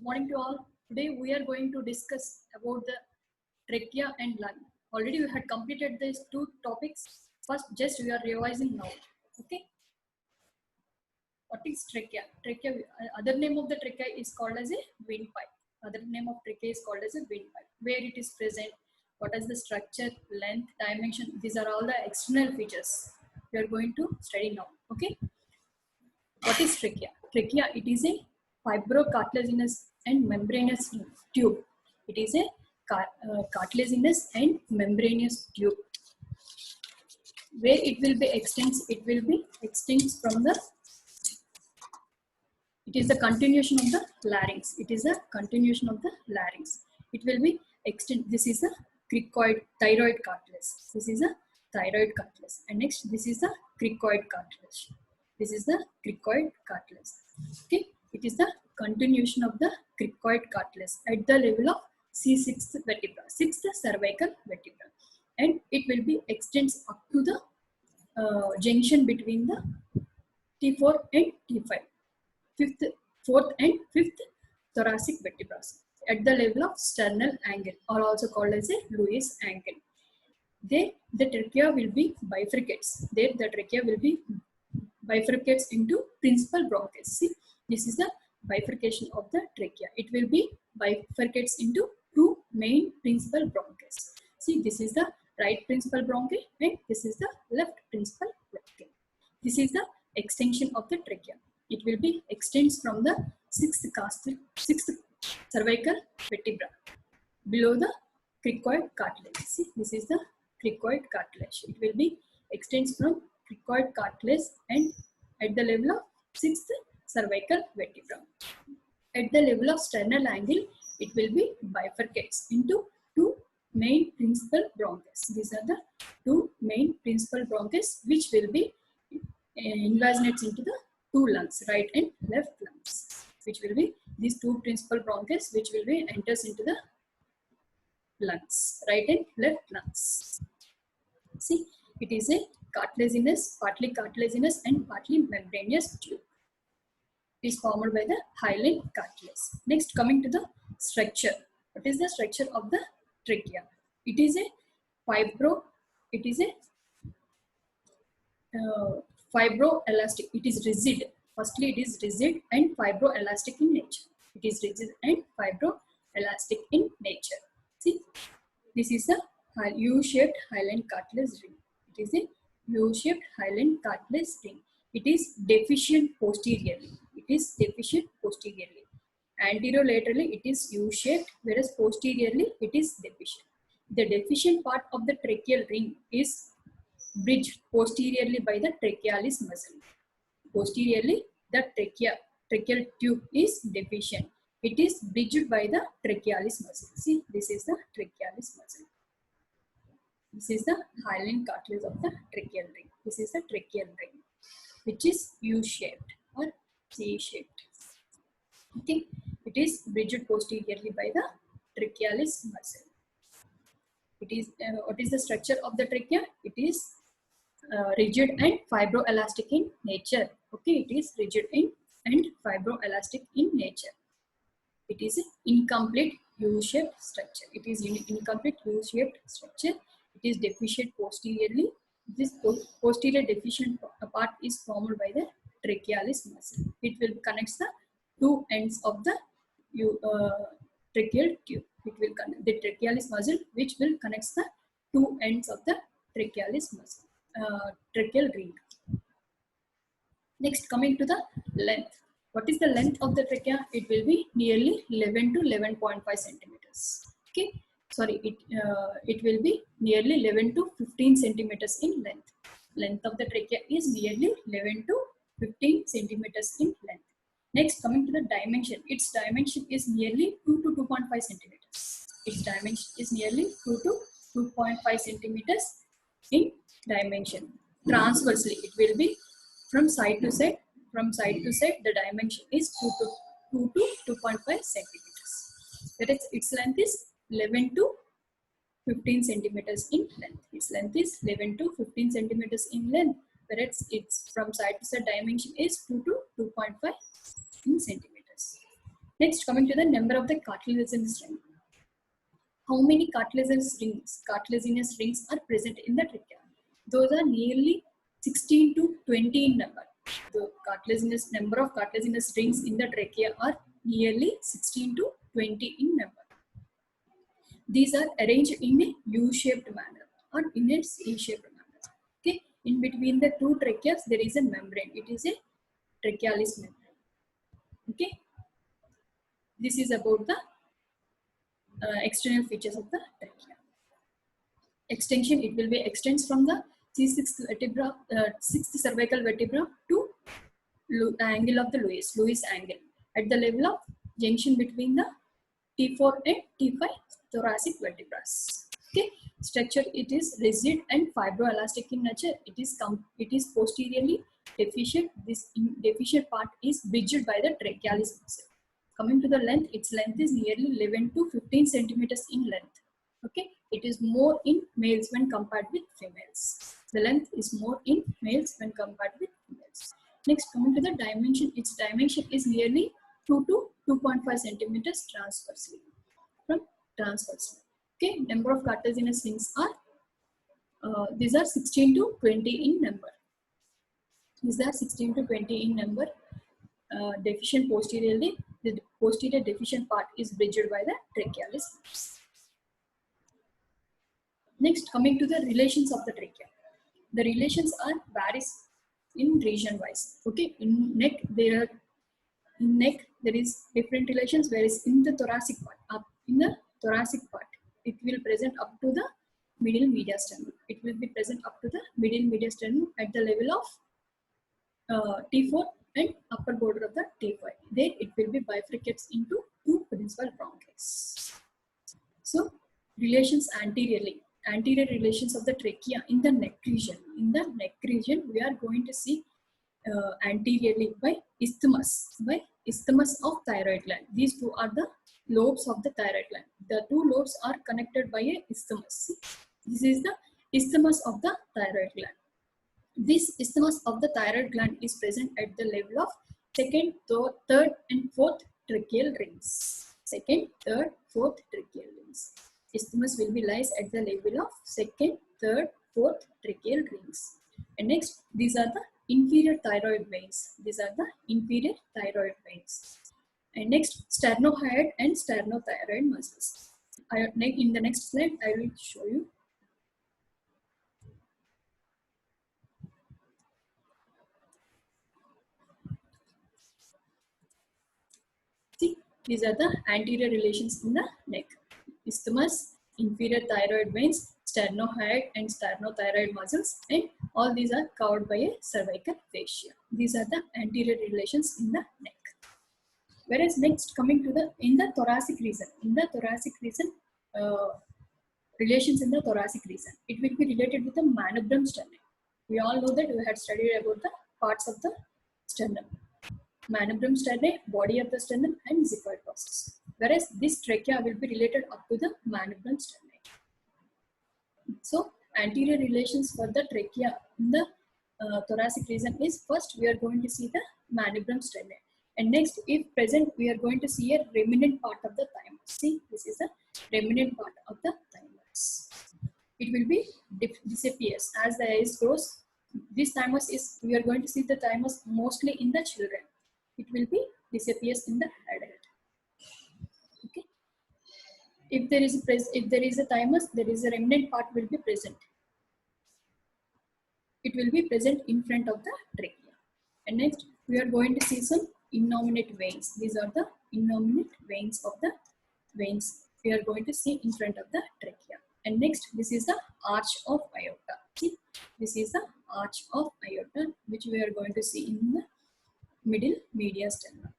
morning to all. Today we are going to discuss about the trachea and lung. Already we had completed these two topics. First, just we are revising now. Okay. What is trachea? Trachea. Other name of the trachea is called as a windpipe. Other name of trachea is called as a windpipe. Where it is present? What is the structure, length, dimension? These are all the external features we are going to study now. Okay. What is trachea? Trachea, it is a fibrocartilaginous and membranous tube. It is a cartilaginous and membranous tube. Where it will be extends from the, it is the continuation of the larynx. It is a continuation of the larynx. It will be extend. This is a cricoid thyroid cartilage. This is a thyroid cartilage. And next, this is the cricoid cartilage. This is the cricoid cartilage. Okay, it is the continuation of the cricoid cartilage at the level of C6th vertebra, 6th cervical vertebra, and it will be extends up to the junction between the T4 and T5, 4th and 5th thoracic vertebrae at the level of sternal angle, or also called as a Lewis angle. There, the trachea will be bifurcates. There, the trachea will be bifurcates into principal bronchus. See, this is the bifurcation of the trachea. It will be bifurcates into two main principal bronchus. See, this is the right principal bronchi and this is the left principal bronchi. This is the extension of the trachea. It will be extends from the 6th cervical vertebra below the cricoid cartilage. See, this is the cricoid cartilage. It will be extends from cricoid cartilage and at the level of 6th cervical vertebra. At the level of sternal angle, it will be bifurcates into two main principal bronchus. These are the two main principal bronchus which will be invaginates into the two lungs, right and left lungs, which will be these two principal bronchus which will be enters into the lungs, right and left lungs. See, it is a cartilaginous, partly cartilaginous and partly membranous tube. It is formed by the hyaline cartilage. Next, coming to the structure. What is the structure of the trachea? It is a fibroelastic. It is rigid. Firstly, it is rigid and fibroelastic in nature. It is rigid and fibroelastic in nature. See, this is a U-shaped hyaline cartilage ring. It is a U-shaped hyaline cartilage ring. It is deficient posteriorly. It is deficient posteriorly. Anterolaterally, it is U-shaped, whereas posteriorly, it is deficient. The deficient part of the tracheal ring is bridged posteriorly by the trachealis muscle. Posteriorly, the tracheal tube is deficient. It is bridged by the trachealis muscle. See, this is the trachealis muscle. This is the hyaline cartilage of the tracheal ring. This is the tracheal ring, which is U-shaped or C-shaped. Okay, it is bridged posteriorly by the trachealis muscle. It is what is the structure of the trachea? It is rigid and fibroelastic in nature. Okay, it is rigid and fibroelastic in nature. It is an incomplete U-shaped structure. It is incomplete U-shaped structure. It is deficient posteriorly. This posterior deficient part is formed by the trachealis muscle. It will connect the two ends of the tracheal tube. It will connect the trachealis muscle, which will connect the two ends of the trachealis muscle, tracheal ring. Next, coming to the length. What is the length of the trachea? It will be nearly 11 to 11.5 centimeters. Okay, sorry, it will be nearly 11 to 15 centimeters in length. Length of the trachea is nearly 11 to 15 centimeters in length. Next, coming to the dimension. Its dimension is nearly 2 to 2.5 centimeters. Its dimension is nearly 2 to 2.5 centimeters in dimension. Transversely, it will be from side to side. From side to side, the dimension is 2 to 2.5 centimeters. Whereas its length is 11 to 15 centimeters in length. Its length is 11 to 15 centimeters in length. Whereas its from side to side dimension is 2 to 2.5 in centimeters. Next, coming to the number of the cartilaginous rings. How many cartilaginous rings are present in the trachea? Those are nearly 16 to 20 in number. The number of cartilaginous rings in the trachea are nearly 16 to 20 in number. These are arranged in a U-shaped manner or in a C-shaped manner. Okay, in between the two tracheas there is a membrane. It is a trachealis membrane. Okay, this is about the external features of the trachea. Extension, it will be extends from the C6th vertebra, 6th cervical vertebra to angle of the Lewis angle at the level of junction between the T4 and T5 thoracic vertebrae. Okay, structure, it is rigid and fibroelastic in nature. It is posteriorly deficient. This deficient part is bridged by the trachealis muscle. Coming to the length, its length is nearly 11 to 15 centimeters in length. Okay, it is more in males when compared with females. The length is more in males when compared with females. Next, coming to the dimension, its dimension is nearly 2 to 2.5 centimeters transversely. From transversely. Okay, number of cartilaginous rings are these are 16 to 20 in number. These are 16 to 20 in number. Deficient posteriorly, the posterior deficient part is bridged by the trachealis. Next, coming to the relations of the trachea. The relations are varies in region wise. Okay, in neck there is different relations, whereas in the thoracic part, it will present up to the middle mediastinum. It will be present up to the middle mediastinum at the level of T4 and upper border of the T5. There it will be bifurcates into two principal bronchs. So relations anteriorly. Anterior relations of the trachea in the neck region. In the neck region, we are going to see anteriorly by isthmus of thyroid gland. These two are the lobes of the thyroid gland. The two lobes are connected by a isthmus. This is the isthmus of the thyroid gland. This isthmus of the thyroid gland is present at the level of second, third, and fourth tracheal rings. Second, third, fourth tracheal rings. Isthmus will be lies at the level of second, third, fourth tracheal rings. And next, these are the inferior thyroid veins. These are the inferior thyroid veins. And next, sternohyoid and sternothyroid muscles. In the next slide, I will show you. See, these are the anterior relations in the neck. Isthmus, inferior thyroid veins, sternohyoid and sternothyroid muscles, and all these are covered by a cervical fascia. These are the anterior relations in the neck. Whereas next, coming to in the thoracic region, relations in the thoracic region, it will be related with the manubrium sternum. We all know that we had studied about the parts of the sternum. Manubrium sternum, body of the sternum, and xiphoid process. Whereas this trachea will be related up to the manubrium sternum. So anterior relations for the trachea in the thoracic region is, first we are going to see the manubrium sternum, and next, if present, we are going to see a remnant part of the thymus. See, this is a remnant part of the thymus. It will be disappears as the age grows. This thymus is, we are going to see the thymus mostly in the children. It will be disappears in the adult. Okay. If there is a thymus, there is a remnant part will be present. It will be present in front of the trachea. And next, we are going to see some innominate veins. These are the innominate veins of the veins we are going to see in front of the trachea. And next, this is the arch of aorta. See, this is the arch of aorta, which we are going to see in the middle mediastinum.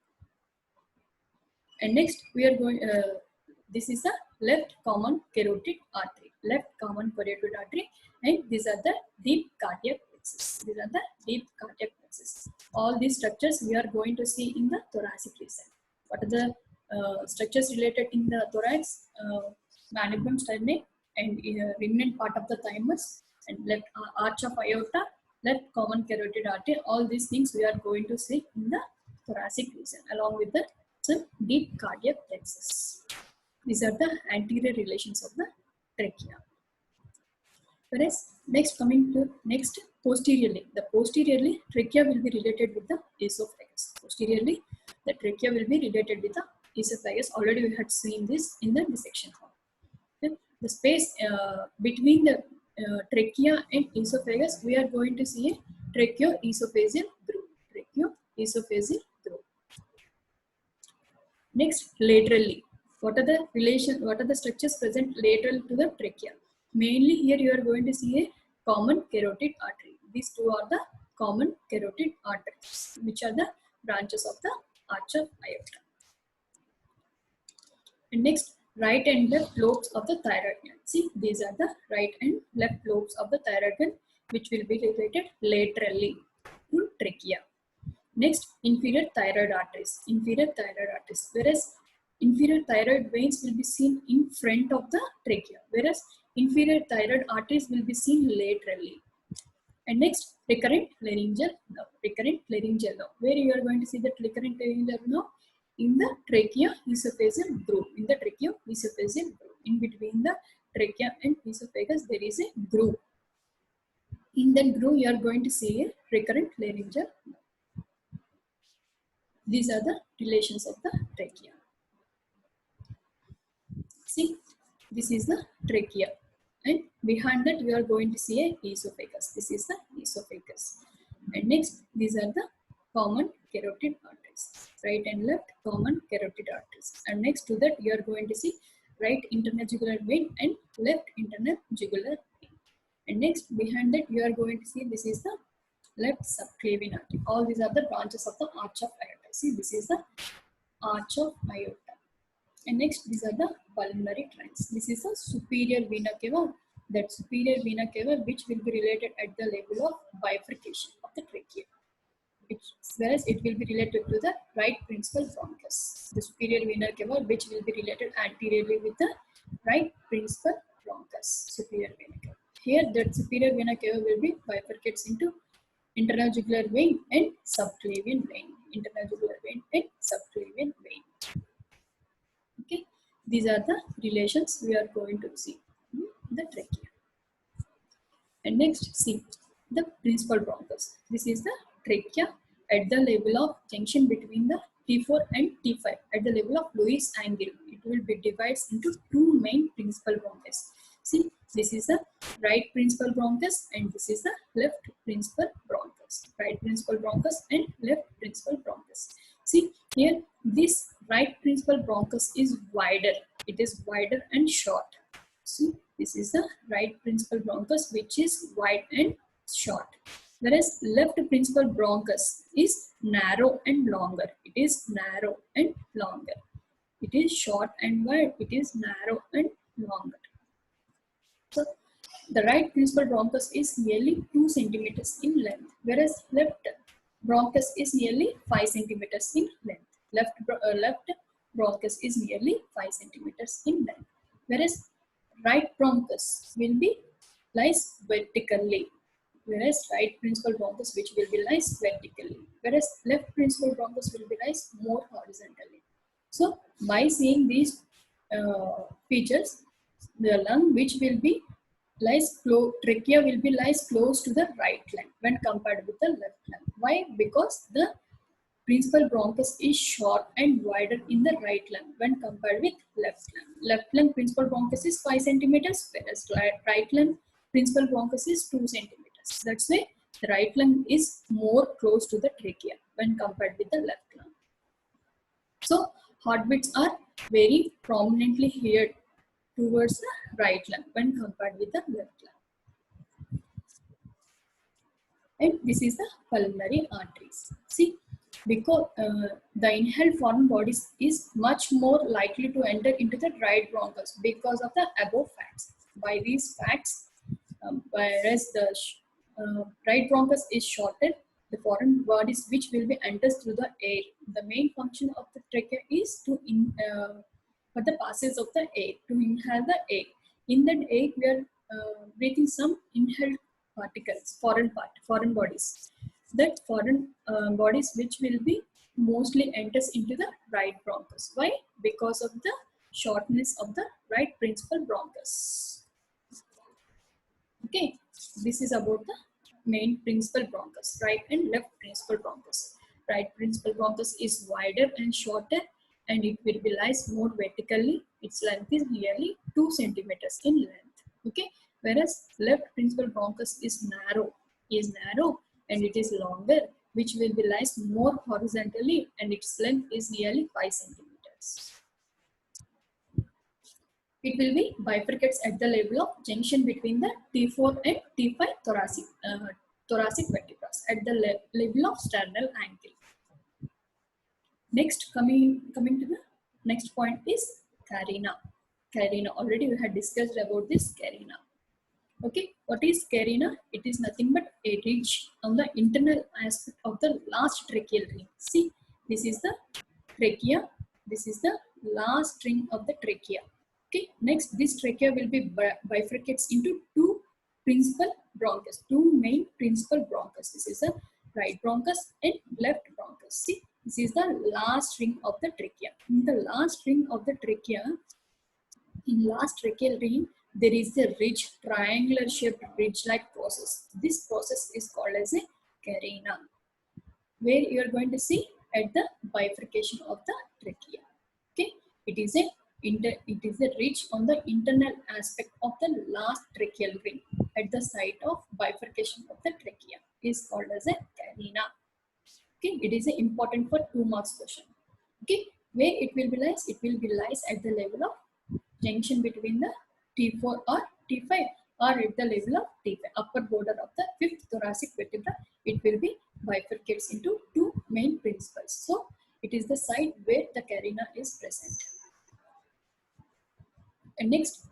And next, we are going. This is the left common carotid artery. Left common carotid artery, and these are the deep cardiac plexus. These are the deep cardiac plexus. All these structures we are going to see in the thoracic region. What are the structures related in the thorax? Manubrium sternum and remnant part of the thymus, and left arch of aorta, left common carotid artery. All these things we are going to see in the thoracic region, along with the some deep cardiac plexus. These are the anterior relations of the trachea. Whereas next posteriorly, the posteriorly trachea will be related with the esophagus. Posteriorly, the trachea will be related with the esophagus. Already we had seen this in the dissection hall. Okay. The space between the trachea and esophagus, we are going to see a tracheoesophageal groove. Tracheoesophageal groove. Next, laterally. What are the structures present lateral to the trachea? Mainly here you are going to see a common carotid artery. These two are the common carotid arteries, which are the branches of the arch of aorta. And next, right and left lobes of the thyroid gland. See, these are the right and left lobes of the thyroid gland, which will be located laterally to trachea. Next, inferior thyroid arteries. Whereas inferior thyroid veins will be seen in front of the trachea, whereas inferior thyroid arteries will be seen laterally. And next, recurrent laryngeal nerve. Where you are going to see the recurrent laryngeal nerve? In the tracheoesophageal groove. In between the trachea and esophagus, there is a groove. In that groove, you are going to see a recurrent laryngeal nerve. These are the relations of the trachea. See, this is the trachea, and behind that we are going to see a esophagus. This is the esophagus. And next, these are the common carotid arteries. Right and left common carotid arteries. And next to that, you are going to see right internal jugular vein and left internal jugular vein. And next, behind that, you are going to see this is the left subclavian artery. All these are the branches of the arch of aorta. See, this is the arch of aorta. And next, these are the pulmonary trunks. This is the superior vena cava. That superior vena cava, which will be related at the level of bifurcation of the trachea. Whereas it will be related to the right principal bronchus. The superior vena cava, which will be related anteriorly with the right principal bronchus. Superior vena cava. Here, that superior vena cava will be bifurcates into internal jugular vein and subclavian vein. Okay, these are the relations we are going to see in the trachea. And next, see the principal bronchus. This is the trachea at the level of junction between the T4 and T5 at the level of Lewis angle. It will be divided into two main principal bronchus. See, this is the right principal bronchus and this is the left principal bronchus. Right principal bronchus and left principal bronchus. See, here this right principal bronchus is wider. It is wider and short. See, this is the right principal bronchus, which is wide and short. Whereas left principal bronchus is narrow and longer. It is narrow and longer. It is short and wide. It is narrow and longer. So, the right principal bronchus is nearly 2 centimeters in length, whereas left bronchus is nearly 5 centimeters in length. Left bronchus is nearly 5 centimeters in length, whereas right bronchus will be lies vertically. Whereas right principal bronchus which will be lies vertically, whereas left principal bronchus will be lies more horizontally. So, by seeing these features, the lung which will be trachea will be lies close to the right lung when compared with the left lung. Why? Because the principal bronchus is short and wider in the right lung when compared with left lung. Left lung principal bronchus is 5 centimeters, whereas right lung principal bronchus is 2 centimeters. That's why the right lung is more close to the trachea when compared with the left lung. So, heartbeats are very prominently here towards the right lung when compared with the left lung. And this is the pulmonary arteries. See, because the inhaled foreign bodies is much more likely to enter into the right bronchus because of the above facts. By these facts, whereas the right bronchus is shorter, the foreign bodies which will be enters through the air. The main function of the trachea is to for the passage of the air, to inhale the air. In that air, we are breathing some inhaled particles, foreign bodies. That foreign bodies which will be mostly enters into the right bronchus. Why? Because of the shortness of the right principal bronchus. Okay, this is about the main principal bronchus, right and left principal bronchus. Right principal bronchus is wider and shorter, and it will be lies more vertically. Its length is nearly 2 centimeters in length. Okay, whereas left principal bronchus is narrow and it is longer, which will be lies more horizontally, and its length is nearly 5 centimeters. It will be bifurcates at the level of junction between the T4 and T5 thoracic vertebrae at the level of sternal angle. Next, coming to the next point is carina. Carina. Already we had discussed about this carina. Okay, what is carina? It is nothing but a ridge on the internal aspect of the last tracheal ring. See, this is the trachea. This is the last ring of the trachea. Okay, next this trachea will be bifurcates into two principal bronchus, two main principal bronchus. This is the right bronchus and left bronchus. See, this is the last ring of the trachea. In the last ring of the trachea, in last tracheal ring, there is a ridge, triangular shaped ridge-like process. This process is called as a carina, where you are going to see at the bifurcation of the trachea. Okay, it is a ridge on the internal aspect of the last tracheal ring at the site of bifurcation of the trachea is called as a carina. Okay, it is important for 2 marks question. Okay, where it will be lies? It will be lies at the level of junction between the T4 or T5, or at the level of T5, upper border of the 5th thoracic vertebra. It will be bifurcates into two main principles. So it is the site where the carina is present. And next,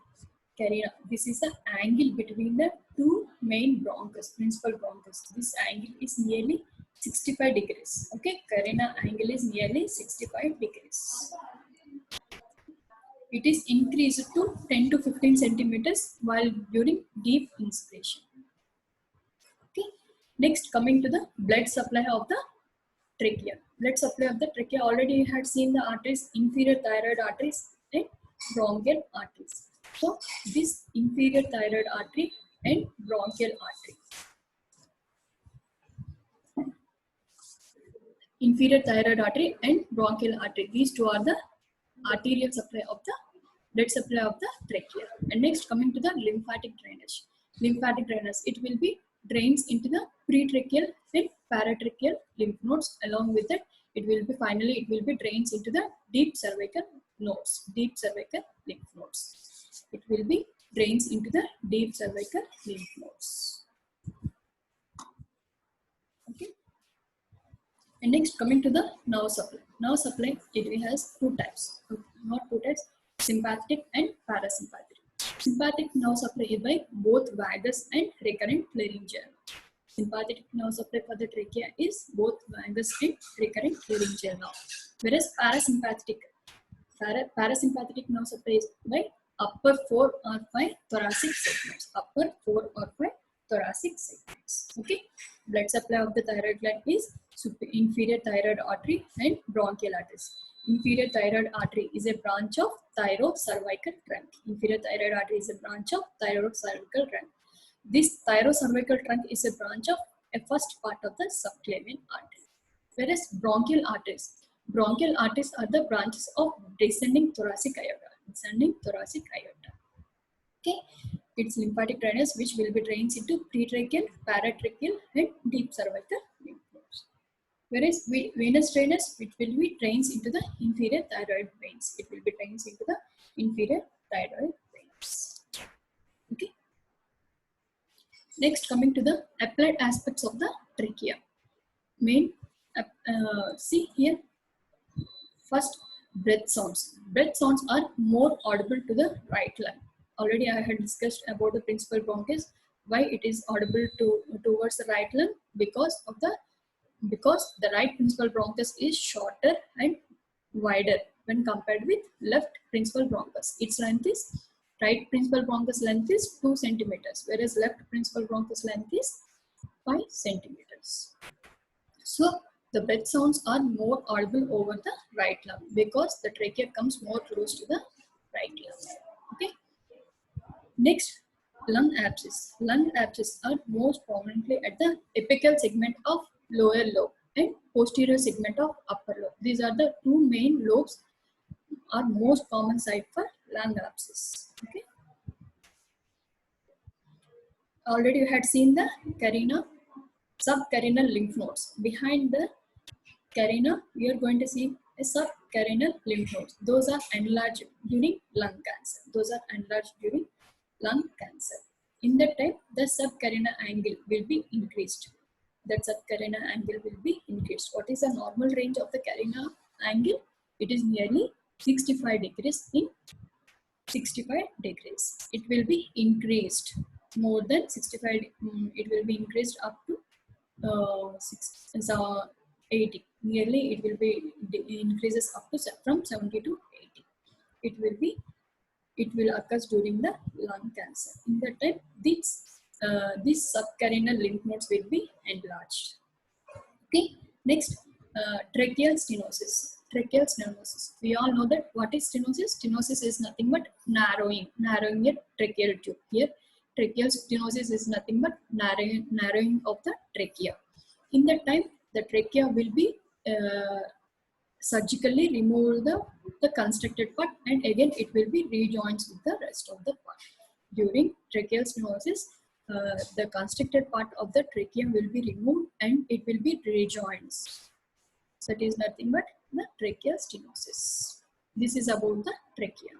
carina. This is the angle between the two main bronchus, principal bronchus. This angle is nearly 65 degrees. Okay, carina angle is nearly 65 degrees. It is increased to 10 to 15 centimeters while during deep inspiration. Okay. Next, coming to the blood supply of the trachea. Blood supply of the trachea. Already you had seen the arteries, inferior thyroid arteries and bronchial arteries. So this inferior thyroid artery and bronchial artery. Inferior thyroid artery and bronchial artery. These two are the arterial supply of the blood supply of the trachea. And next, coming to the lymphatic drainage. Lymphatic drainage, it will be drains into the pretracheal and paratracheal lymph nodes. Along with it, it will be drains into the deep cervical nodes, deep cervical lymph nodes. It will be drains into the deep cervical lymph nodes. Okay. And next, coming to the nerve supply. Nerve supply, it has two types. Not two types, sympathetic and parasympathetic. Sympathetic nerve supply is by both vagus and recurrent laryngeal. Sympathetic nerve supply for the trachea is both vagus and recurrent laryngeal nerve. Whereas parasympathetic nerve supply is by upper 4 or 5 thoracic segments. Upper 4 or 5 thoracic segments. Okay. Blood supply of the thyroid gland is inferior thyroid artery and bronchial arteries. Inferior thyroid artery is a branch of thyrocervical trunk. Inferior thyroid artery is a branch of thyrocervical trunk. This thyrocervical trunk is a branch of a first part of the subclavian artery. Whereas bronchial arteries are the branches of descending thoracic aorta. Descending thoracic aorta. Okay, it's lymphatic drainage which will be drains into pretracheal, paratracheal, and deep cervical lymph nodes. Whereas venous drainage, which will be drains into the inferior thyroid veins. It will be drains into the inferior thyroid veins. Okay. Next, coming to the applied aspects of the trachea. See here. First, breath sounds. Breath sounds are more audible to the right lung. Already I had discussed about the principal bronchus, why it is audible towards the right lung because the right principal bronchus is shorter and wider when compared with left principal bronchus. Its length is right principal bronchus length is 2 centimeters, whereas left principal bronchus length is 5 centimeters. So The breath sounds are more audible over the right lung because the trachea comes more close to the right lung. Okay. Next, lung abscess. Lung abscess are most prominently at the apical segment of lower lobe and posterior segment of upper lobe. These are the two main lobes are most common site for lung abscess. Okay. Already you had seen the carina, subcarinal lymph nodes. Behind the carina, we are going to see a subcarinal lymph nodes. Those are enlarged during lung cancer. Those are enlarged during lung cancer. In that time, the subcarina angle will be increased. That subcarina angle will be increased. What is the normal range of the carina angle? It is nearly 65 degrees in 65 degrees. It will be increased more than 65. It will be increased up to 80. Nearly it will be increases up to from 70 to 80. It will occur during the lung cancer. In that time, these subcarinal lymph nodes will be enlarged. Okay. Next, tracheal stenosis. Tracheal stenosis. We all know that what is stenosis? Stenosis is nothing but narrowing a tracheal tube. Here, tracheal stenosis is nothing but narrowing of the trachea. In that time, the trachea will be surgically remove the constructed part, and again it will be rejoined with the rest of the part. During tracheal stenosis, the constructed part of the trachea will be removed and it will be rejoined. That is nothing but the tracheal stenosis. This is about the trachea.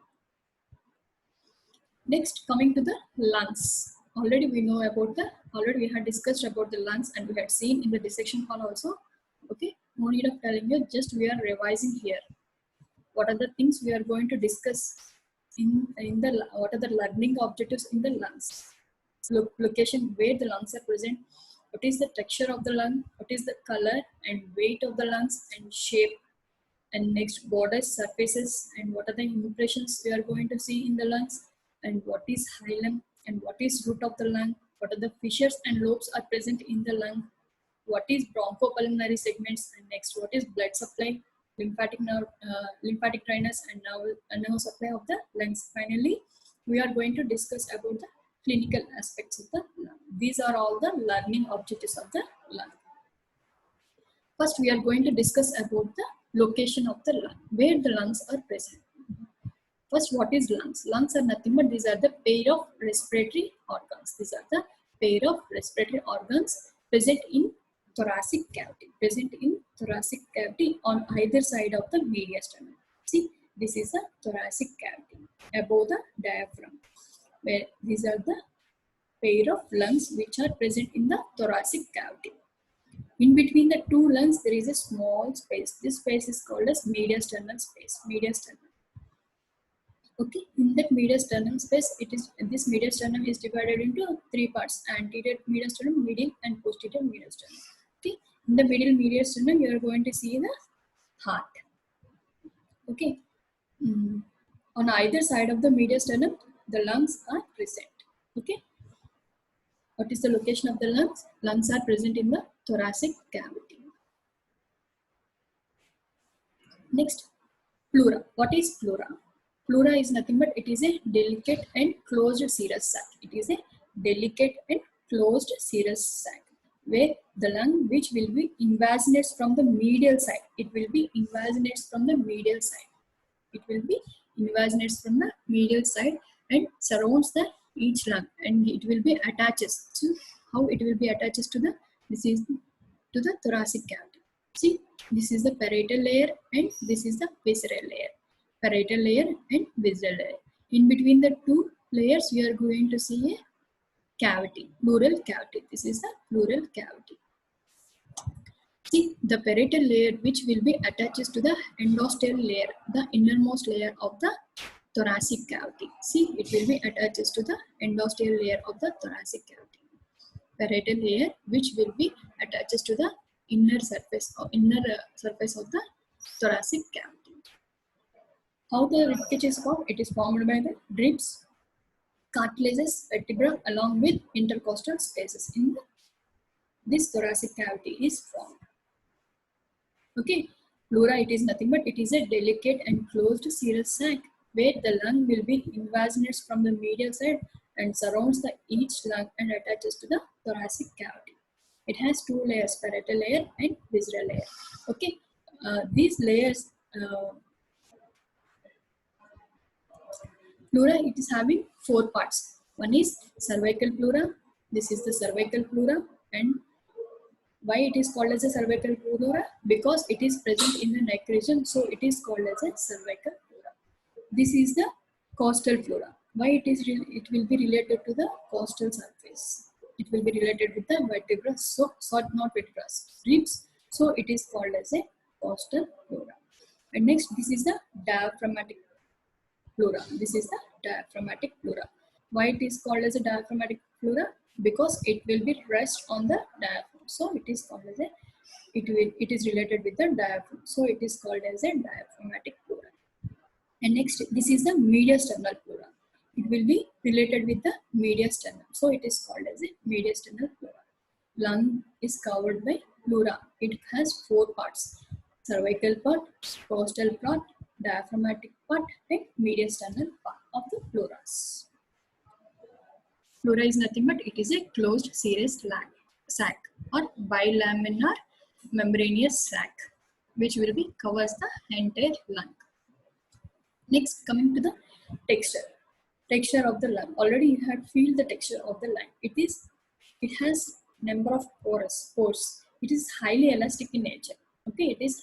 Next, coming to the lungs. Already we had discussed about the lungs and we had seen in the dissection hall also. Okay, no need of telling you, just we are revising here. What are the things we are going to discuss what are the learning objectives in the lungs? Location where the lungs are present, what is the texture of the lung, what is the color and weight of the lungs and shape, and next borders, surfaces, and what are the impressions we are going to see in the lungs, and what is hilum and what is root of the lung, what are the fissures and lobes are present in the lung, what is bronchopulmonary segments, and next what is blood supply, lymphatic nerve, lymphatic drainage, and nerve supply of the lungs. Finally, we are going to discuss about the clinical aspects of the lung. These are all the learning objectives of the lung. First, we are going to discuss about the location of the lung, where the lungs are present. First, what is lungs? Lungs are nothing but these are the pair of respiratory organs. These are the pair of respiratory organs present in thoracic cavity. Present in thoracic cavity on either side of the mediastinum. See, this is a thoracic cavity above the diaphragm. Where these are the pair of lungs which are present in the thoracic cavity. In between the two lungs, there is a small space. This space is called as mediastinal space. Mediastinum. Okay, in that mediastinum space, this mediastinum is divided into three parts: anterior mediastinum, medial, and posterior mediastinum. Okay, in the middle mediastinum, you are going to see the heart. Okay, on either side of the mediastinum, the lungs are present. Okay, what is the location of the lungs? Lungs are present in the thoracic cavity. Next, pleura. What is pleura? Pleura is nothing but it is a delicate and closed serous sac. It is a delicate and closed serous sac where the lung which will be invaginates from the medial side. It will be invaginates from the medial side. It will be invaginates from the medial side and surrounds the each lung, and it will be attaches to how it will be attaches to the to the thoracic cavity. See, this is the parietal layer and this is the visceral layer. Parietal layer and visceral layer. In between the two layers, we are going to see a cavity, pleural cavity. This is the pleural cavity. See, the parietal layer which will be attached to the endosteal layer, the innermost layer of the thoracic cavity. See, it will be attached to the endosteal layer of the thoracic cavity. Parietal layer which will be attached to the inner surface of the thoracic cavity. How the ribcage is formed? It is formed by the ribs, cartilages, vertebra along with intercostal spaces in this thoracic cavity is formed. Okay, pleura, it is nothing but it is a delicate and closed serous sac where the lung will be invaginous from the medial side and surrounds the each lung and attaches to the thoracic cavity. It has two layers, parietal layer and visceral layer. Okay, these layers, pleura, it is having four parts. One is cervical pleura. This is the cervical pleura, and why it is called as a cervical pleura? Because it is present in the neck region, so it is called as a cervical pleura. This is the costal pleura. Why it is? It will be related to the costal surface. It will be related with the vertebrae, so not vertebrae, ribs. So it is called as a costal pleura. And next, this is the diaphragmatic pleura. This is the diaphragmatic pleura. Why it is called as a diaphragmatic pleura? Because it will be rest on the diaphragm. So it is called as a it is related with the diaphragm. So it is called as a diaphragmatic pleura. And next, this is the mediasternal pleura. It will be related with the mediasternum. So it is called as a mediasternal pleura. Lung is covered by pleura. It has four parts: cervical part, costal part, diaphragmatic part, and mediasternal part of the pleuras. Pleura is nothing but it is a closed serous sac or bilaminar membranous sac, which will be covers the entire lung. Next, coming to the texture. Texture of the lung. Already you had feel the texture of the lung. It has number of pores. It is highly elastic in nature. Okay, it is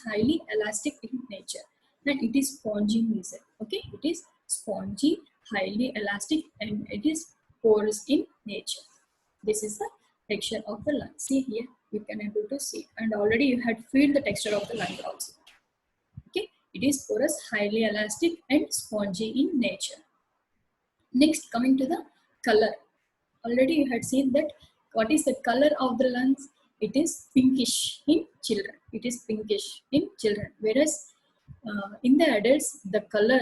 highly elastic in nature, and it is spongy in nature. Okay, it is spongy, highly elastic, and it is porous in nature. This is the texture of the lung. See here, you can able to see, and already you had feel the texture of the lung also. Okay, it is porous, highly elastic, and spongy in nature. Next, coming to the color. Already you had seen that what is the color of the lungs? It is pinkish in children. It is pinkish in children. Whereas in the adults, the color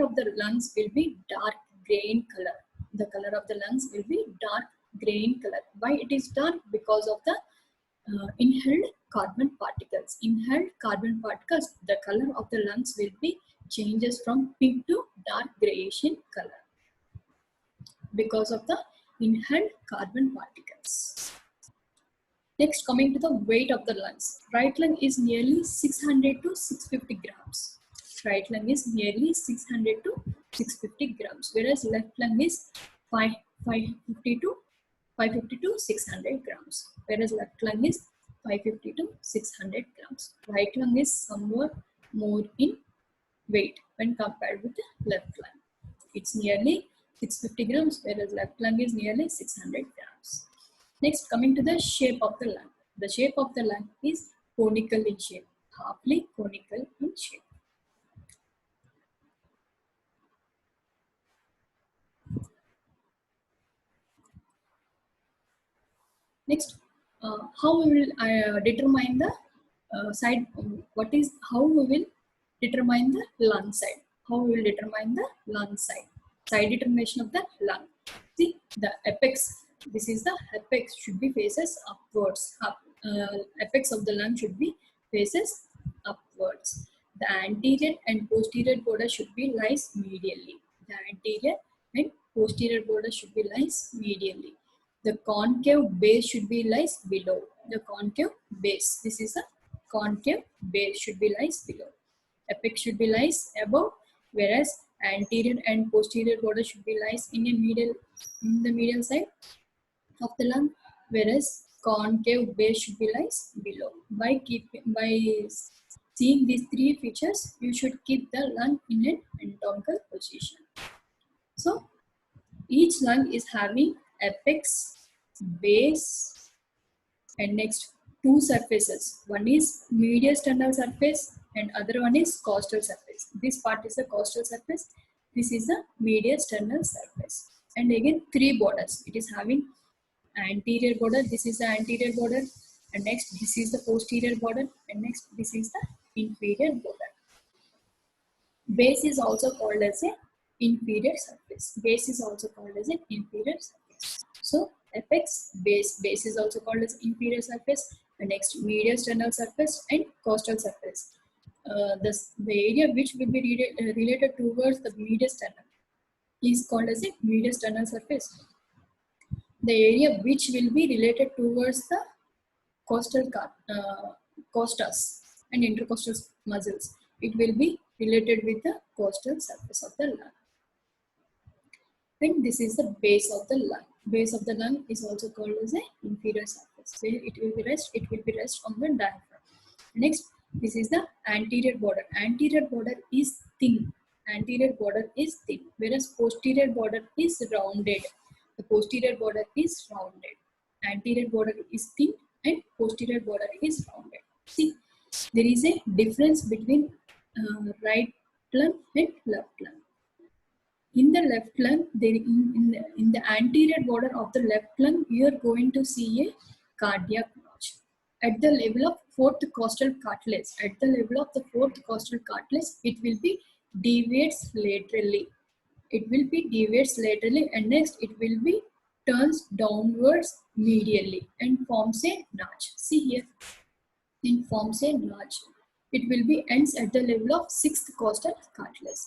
of the lungs will be dark gray in color. The color of the lungs will be dark gray in color. Why it is dark? Because of the inhaled carbon particles. Inhaled carbon particles, the color of the lungs will be changes from pink to dark grayish in color because of the inhaled carbon particles. Next, coming to the weight of the lungs. Right lung is nearly 600 to 650 grams. Right lung is nearly 600 to 650 grams, whereas left lung is 550 to 600 grams, whereas left lung is 550 to 600 grams. Right lung is somewhat more in weight when compared with the left lung. It's nearly 650 grams, whereas left lung is nearly 600 grams. Next, coming to the shape of the lung. The shape of the lung is conical in shape, halfly conical in shape. Next, how we will determine the side? How we will determine the lung side? How we will determine the lung side? Side determination of the lung. See the apex. This is the apex should be faces upwards. Apex of the lung should be faces upwards. The anterior and posterior border should be lies medially. The anterior and posterior border should be lies medially. The concave base should be lies below. The concave base. This is a concave base should be lies below. Apex should be lies above, whereas anterior and posterior border should be lies in the medial side of the lung, whereas concave base should be lies below. By seeing these three features, you should keep the lung in an anatomical position. So each lung is having apex, base, and next two surfaces. One is mediasternal surface and other one is costal surface. This part is the costal surface. This is the mediasternal surface. And again three borders. It is having anterior border. This is the anterior border. And next this is the posterior border. And next this is the inferior border. Base is also called as a inferior surface. Base is also called as an inferior surface. So apex, base is also called as inferior surface, Next, mediasternal surface and costal surface. The area which will be related towards the mediasternum is called as a mediasternal surface. The area which will be related towards the costas and intercostal muscles, it will be related with the costal surface of the lung. And this is the base of the lung. Base of the lung is also called as a inferior surface, where it will be rest on the diaphragm. Next, this is the anterior border. Anterior border is thin. Anterior border is thin, whereas posterior border is rounded. The posterior border is rounded. Anterior border is thin and posterior border is rounded. See, there is a difference between right lung and left lung. In the left lung, in the anterior border of the left lung, you are going to see a cardiac notch. At the level of fourth costal cartilage, it will be deviates laterally. And next it will be turns downwards medially and forms a notch. See here, it forms a notch. It will be ends at the level of sixth costal cartilage.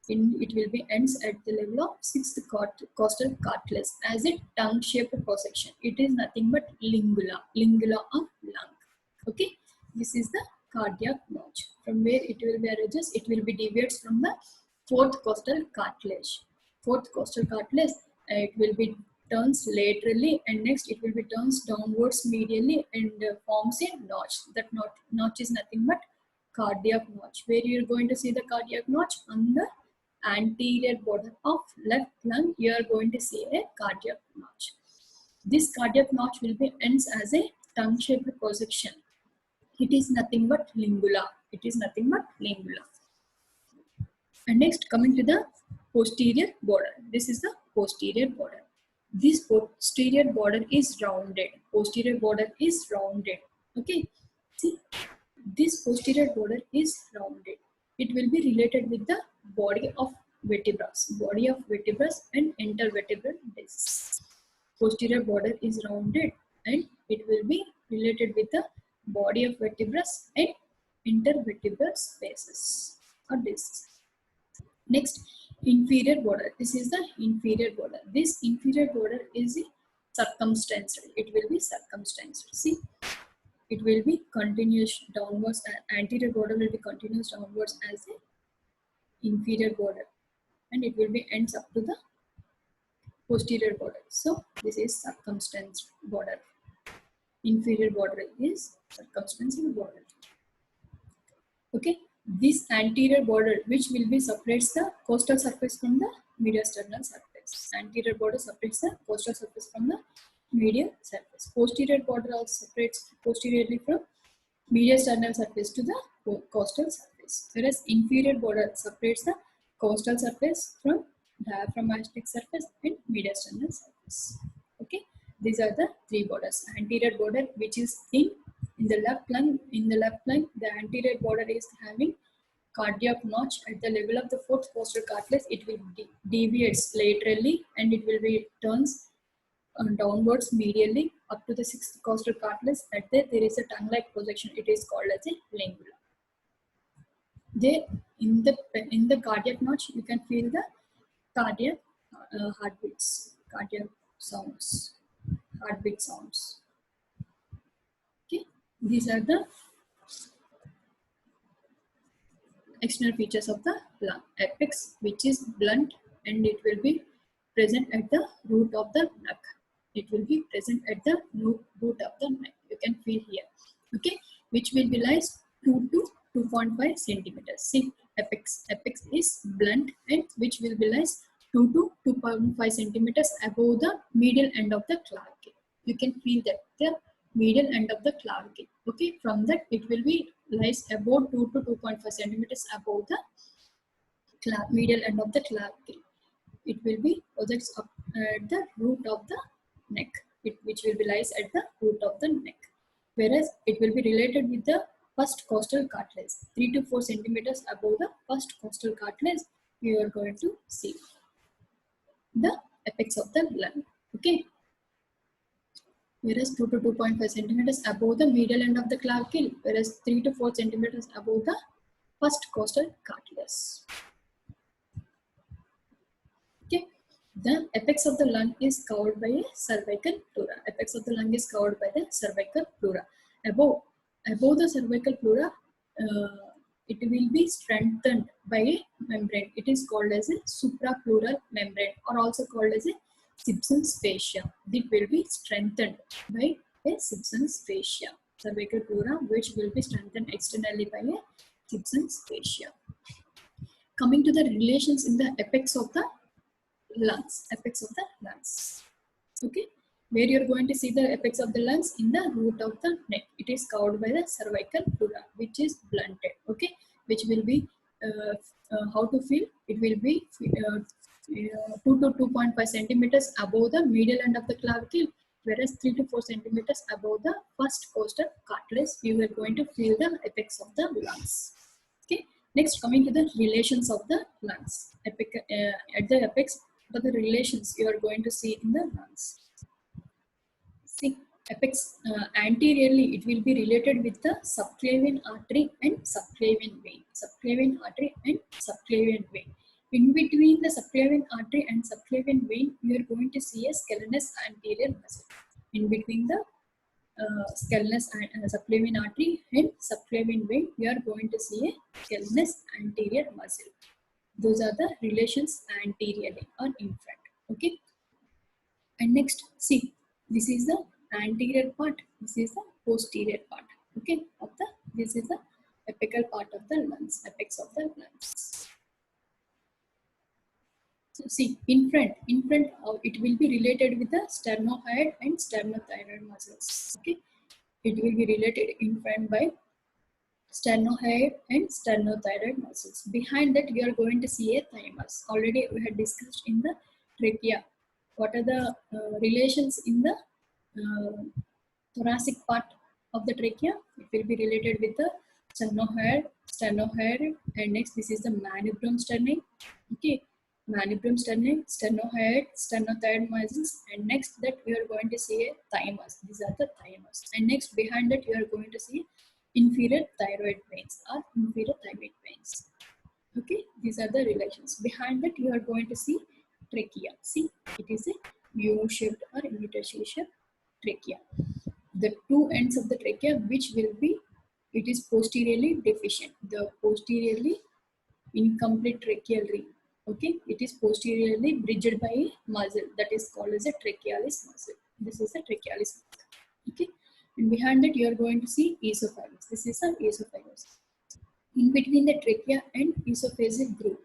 It will be ends at the level of sixth costal cartilage as a tongue-shaped cross-section. It is nothing but lingula of lung. Okay, this is the cardiac notch. From where it will be arranged, it will be deviates from the fourth costal cartilage. It will be turns laterally, and next it will be turns downwards medially and forms a notch. That notch is nothing but cardiac notch. Where you are going to see the cardiac notch? On the anterior border of left lung, you are going to see a cardiac notch. This cardiac notch will be ends as a tongue-shaped projection. It is nothing but lingula. And next, coming to the posterior border. This is the posterior border. This posterior border is rounded. Okay. See, this posterior border is rounded. It will be related with the body of vertebrae and intervertebral discs. Posterior border is rounded and it will be related with the body of vertebrae and intervertebral spaces or discs. Next, inferior border. This is the inferior border. This inferior border is circumstance. It will be circumstance. See, it will be continuous downwards. Anterior border will be continuous downwards as a inferior border, and it will be ends up to the posterior border. So this is circumstance border. Inferior border is circumstance border. Okay, this anterior border, which will be separates the costal surface from the mediasternal surface. Anterior border separates the costal surface from the medial surface. Posterior border also separates posteriorly from mediasternal surface to the costal surface, whereas inferior border separates the costal surface from diaphragmatic surface and mediasternal surface. Okay, these are the three borders. Anterior border, which is thin. In the left lung, the anterior border is having cardiac notch at the level of the fourth costal cartilage. It will deviates laterally and it will be turns downwards medially up to the sixth costal cartilage. At there is a tongue-like projection. It is called as a lingula. There, in the cardiac notch, you can feel the cardiac heartbeats, cardiac sounds, heartbeat sounds. Okay, these are the external features of the lung. Apex, which is blunt, and it will be present at the root of the neck. You can feel here. Okay, which will be lies 2 to 2.5 centimeters. See, apex is blunt and which will be lies 2 to 2.5 centimeters above the medial end of the clavicle. You can feel that the medial end of the clavicle. Okay, from that it will be lies about 2 to 2.5 centimeters above the medial end of the clavicle. It will be projects up at the root of the neck, which will be lies at the root of the neck. Whereas it will be related with the first costal cartilage, 3 to 4 centimeters above the first costal cartilage. You are going to see the apex of the lung. Okay. whereas 2 to 2.5 centimeters above the medial end of the clavicle, whereas 3 to 4 centimeters above the first costal cartilage. Okay, the apex of the lung is covered by a cervical pleura. Apex of the lung is covered by the cervical pleura. Above the cervical pleura, it will be strengthened by a membrane. It is called as a suprapleural membrane, or also called as a Simpson's fascia. It will be strengthened by a Simpson's fascia. Cervical pleura, which will be strengthened externally by a Simpson's fascia. Coming to the relations in the apex of the lungs, apex of the lungs. Okay, where you're going to see the apex of the lungs in the root of the neck. It is covered by the cervical pleura, which is blunted. Okay, which will be how to feel? It will be 2 to 2.5 centimeters above the medial end of the clavicle, whereas 3 to 4 centimeters above the first costal cartilage. You are going to feel the apex of the lungs. Okay. Next, coming to the relations of the lungs. At the apex, what are the relations you are going to see in the lungs? See, apex anteriorly, it will be related with the subclavian artery and subclavian vein. Subclavian artery and subclavian vein. In between the subclavian artery and subclavian vein, you are going to see a scalenus anterior muscle. In between the scalenus and subclavian artery and subclavian vein, you are going to see a scalenus anterior muscle. Those are the relations anteriorly or in front. Okay. And next, see, this is the anterior part. This is the posterior part. Okay. Of the this is the apical part of the lungs. Apex of the lungs. So see, in front, it will be related with the sternohyoid and sternothyroid muscles. Okay. It will be related in front by sternohyoid and sternothyroid muscles. Behind that, we are going to see a thymus. Already we had discussed in the trachea. What are the relations in the thoracic part of the trachea? It will be related with the sternohyoid, and next this is the manubrium sterni. Okay, manubrium sterni, sternohyoid, sternothyroid muscles, and next that we are going to see a thymus. These are the thymus, and next behind that you are going to see inferior thyroid veins or inferior thyroid veins. Okay, these are the relations. Behind that you are going to see trachea. See, it is a U-shaped or universal-shaped trachea. The two ends of the trachea, which will be, it is posteriorly deficient. The posteriorly incomplete tracheal ring. Okay, it is posteriorly bridged by a muscle that is called as a trachealis muscle. This is a trachealis muscle. Okay, and behind that you are going to see esophagus. This is an esophagus. In between the trachea and esophageal groove.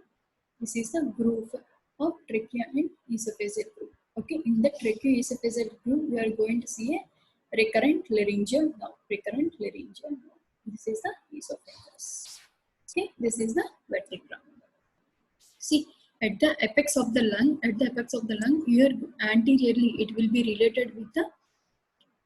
This is the groove of trachea and esophageal groove. Okay, in the tracheoesophageal groove, we are going to see a recurrent laryngeal nerve. Recurrent laryngeal nerve. This is the esophagus. Okay, this is the vertebra. See, at the apex of the lung, here anteriorly it will be related with the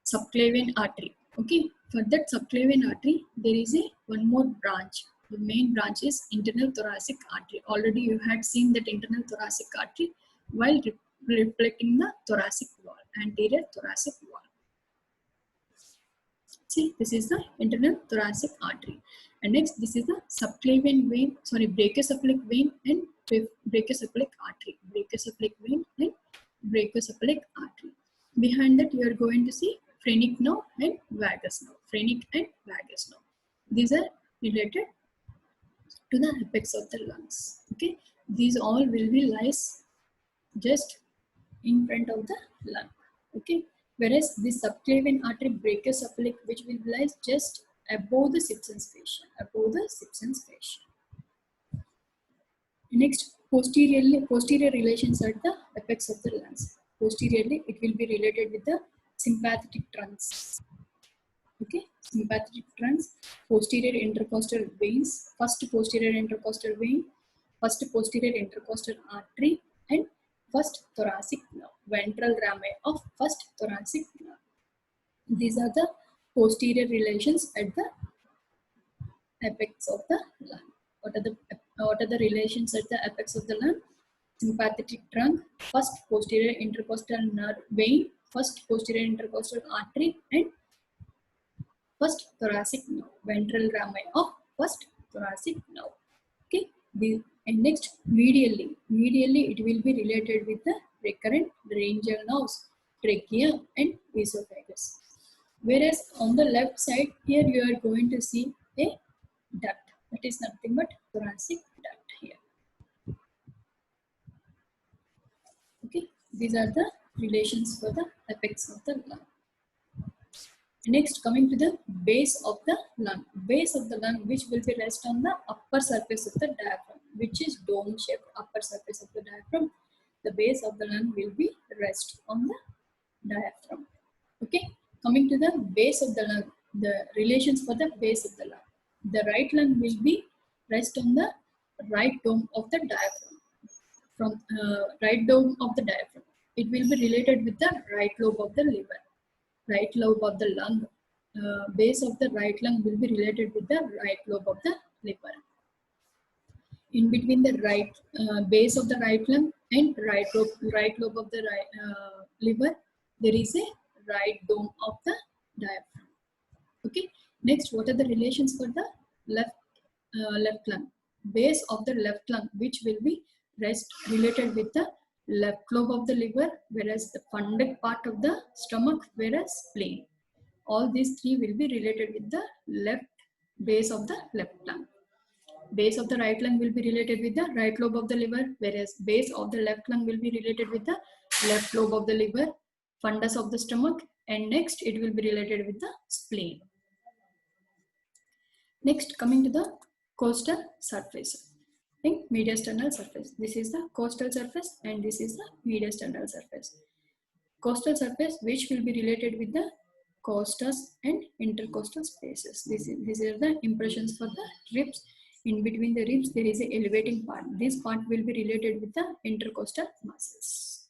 subclavian artery. Okay, for that subclavian artery, there is a one more branch. The main branch is internal thoracic artery. Already you had seen that internal thoracic artery while reflecting the thoracic wall, anterior thoracic wall. See, this is the internal thoracic artery. And next, this is the subclavian vein, brachiocephalic vein and brachiocephalic artery. Brachiocephalic vein and brachiocephalic artery. Behind that, you are going to see phrenic nerve and vagus nerve. Phrenic and vagus nerve. These are related to the apex of the lungs. Okay, these all will be lies just in front of the lung. Okay, whereas the subclavian artery brachiocephalic, which will lie just above the Simpson's fascia. Above the Simpson's fascia. Next, posterior relations at the apex of the lungs. Posteriorly, it will be related with the sympathetic trunks. Okay, sympathetic trunks, posterior intercostal veins, first posterior intercostal vein, first posterior intercostal artery, and first thoracic nerve, ventral rami of first thoracic nerve. These are the posterior relations at the apex of the lung. What are the relations at the apex of the lung? Sympathetic trunk, first posterior intercostal nerve vein, first posterior intercostal artery and first thoracic nerve, ventral rami of first thoracic nerve. Okay, and next medially it will be related with the recurrent laryngeal nerves, trachea and esophagus. Whereas on the left side here you are going to see a duct, that is nothing but thoracic duct here. Okay, these are the relations for the apex of the lung. Next, coming to the base of the lung. Base of the lung, which will be rest on the upper surface of the diaphragm, which is dome-shaped upper surface of the diaphragm. The base of the lung will be rest on the diaphragm. Okay, coming to the base of the lung, the relations for the base of the lung. The right lung will be rest on the right dome of the diaphragm. From right dome of the diaphragm, it will be related with the right lobe of the liver. Right lobe of the lung, base of the right lung will be related with the right lobe of the liver. In between the right base of the right lung and right lobe of the liver, there is a right dome of the diaphragm. Okay. Next, what are the relations for the left lung? Base of the left lung, which will be related with the left lobe of the liver, whereas the funded part of the stomach, whereas spleen. All these three will be related with the left base of the left lung. Base of the right lung will be related with the right lobe of the liver, whereas base of the left lung will be related with the left lobe of the liver, fundus of the stomach, and next it will be related with the spleen. Next, coming to the costal surface. Think mediastinal surface. This is the costal surface and this is the mediastinal surface. Costal surface, which will be related with the costus and intercostal spaces. These are the impressions for the ribs. In between the ribs, there is a elevating part. This part will be related with the intercostal muscles.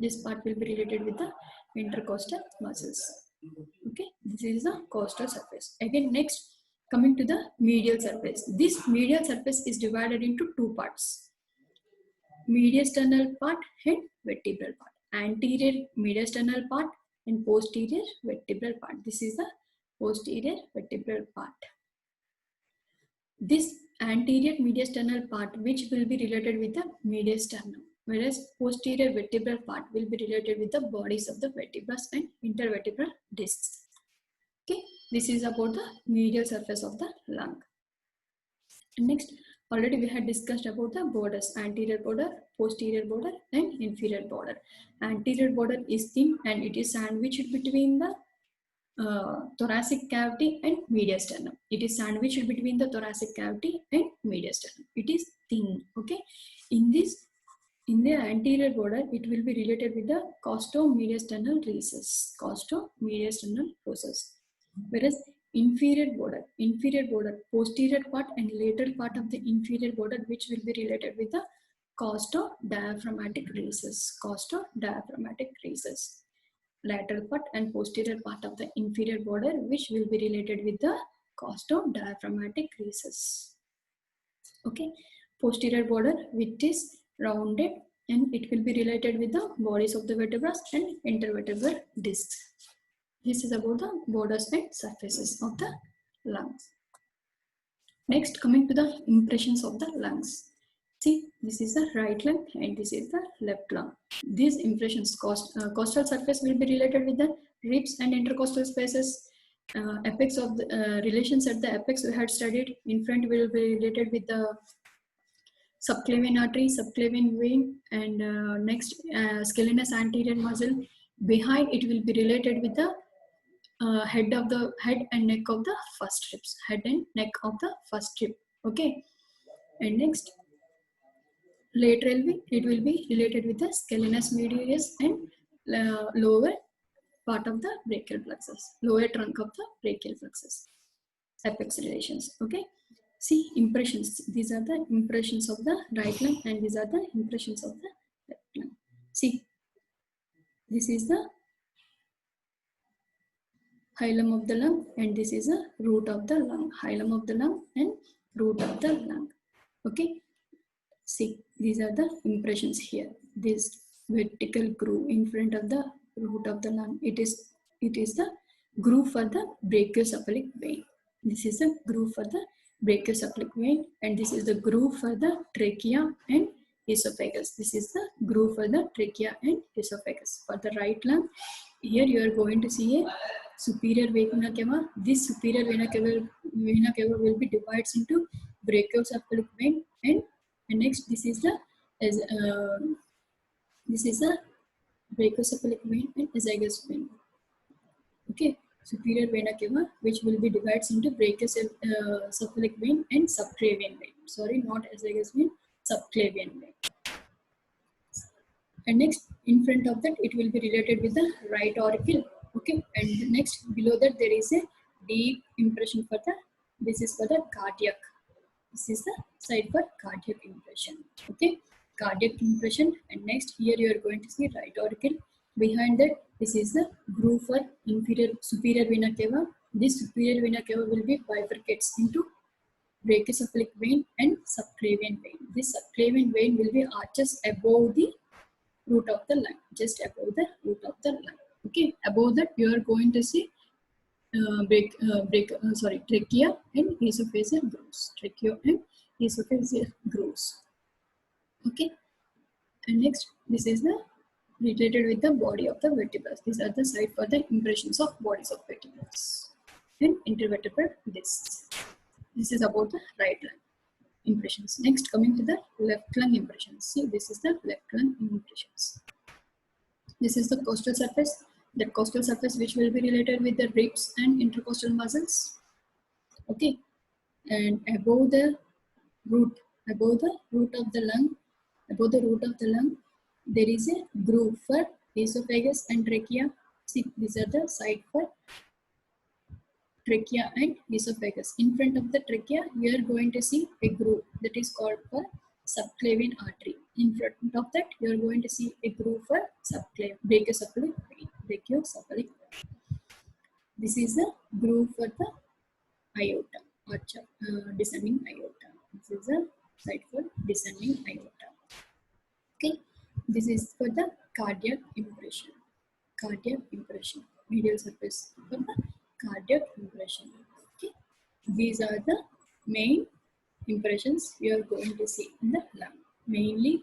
This part will be related with the intercostal muscles. Okay, this is the costal surface. Again, next, coming to the medial surface. This medial surface is divided into two parts: mediastinal part and vertebral part. Anterior mediastinal part and posterior vertebral part. This is the posterior vertebral part. This anterior mediastinal part, which will be related with the mediastinum, whereas posterior vertebral part will be related with the bodies of the vertebrae and intervertebral discs. Okay, this is about the medial surface of the lung. Next, already we had discussed about the borders: anterior border, posterior border, and inferior border. Anterior border is thin and it is sandwiched between the thoracic cavity and mediastinum. It is sandwiched between the thoracic cavity and mediastinum. It is thin. Okay, in the anterior border, it will be related with the costo-mediastinal recess. Costo-mediastinal process. Whereas inferior border, posterior part and lateral part of the inferior border, which will be related with the costo-diaphragmatic recess. Costo-diaphragmatic recess. Lateral part and posterior part of the inferior border, which will be related with the costo-diaphragmatic recess. Okay, posterior border, which is rounded, and it will be related with the bodies of the vertebrae and intervertebral discs. This is about the borders and surfaces of the lungs. Next, coming to the impressions of the lungs. See, this is the right lung and this is the left lung. These impressions, costal surface will be related with the ribs and intercostal spaces. Apex of the relations at the apex we had studied. In front will be related with the subclavian artery, subclavian vein, and next scalenus anterior muscle. Behind it will be related with the head and neck of the first ribs. Head and neck of the first rib. Okay, and next, laterally it will be related with the scalenus medius and lower part of the brachial plexus, lower trunk of the brachial plexus. Apex relations. Okay, see impressions. These are the impressions of the right lung and these are the impressions of the left lung. See, this is the hilum of the lung and this is the root of the lung. Hilum of the lung and root of the lung. Okay, see, these are the impressions here. This vertical groove in front of the root of the lung. It is the groove for the brachiocephalic vein. This is the groove for the brachiocephalic vein, and this is the groove for the trachea and esophagus. This is the groove for the trachea and esophagus. For the right lung, here you are going to see a superior vena cava. This superior vena cava will be divided into brachiocephalic vein, and next this is the as this is the brachiocephalic vein and esophagus vein. Okay, superior vena cava, which will be divided into brachiocephalic vein and subclavian vein. Sorry, not esophagus vein, subclavian vein. And next, in front of that, it will be related with the right auricle. Okay, and next below that there is a deep impression for the. This is for the cardiac. This is the side for cardiac impression. Okay, cardiac impression, and next here you are going to see right auricle. Behind that, this is the groove for superior vena cava. This superior vena cava will be bifurcates into brachiocephalic vein and subclavian vein. This subclavian vein will be arches above the root of the lung, just above the root of the lung. Okay, above that you are going to see trachea and esophageal grooves. Trachea and esophageal grooves. Okay, and next this is the related with the body of the vertebrae. These are the site for the impressions of bodies of vertebrae and intervertebral discs. This is about the right lung impressions. Next, coming to the left lung impressions. See, this is the left lung impressions. This is the costal surface. That costal surface which will be related with the ribs and intercostal muscles. Okay, and above the root of the lung, there is a groove for esophagus and trachea. See, these are the site for trachea and esophagus. In front of the trachea, we are going to see a groove that is called for subclavian artery. In front of that, you are going to see a groove for brachiocephalic vein. This is the groove for the aorta, descending aorta. This is a site for descending aorta. Okay, this is for the cardiac impression. Medial surface for the cardiac impression. Okay, these are the main impressions you are going to see in the lung. Mainly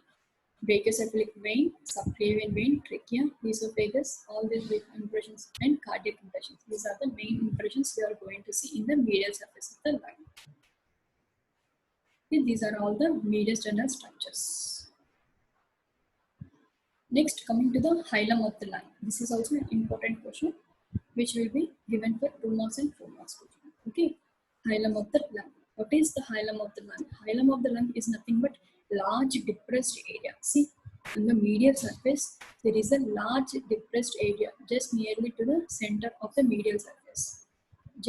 brachiocephalic vein, subclavian vein, trachea, esophagus, all these impressions and cardiac impressions. These are the main impressions you are going to see in the medial surface of the lung. Okay, these are all the mediastinal structures. Next, coming to the hilum of the lung. This is also an important question which will be given for 2 marks and 4 marks. Okay, hilum of the lung. What is the hilum of the lung? Hilum of the lung is nothing but large depressed area. See, in the medial surface, there is a large depressed area just nearly to the center of the medial surface. It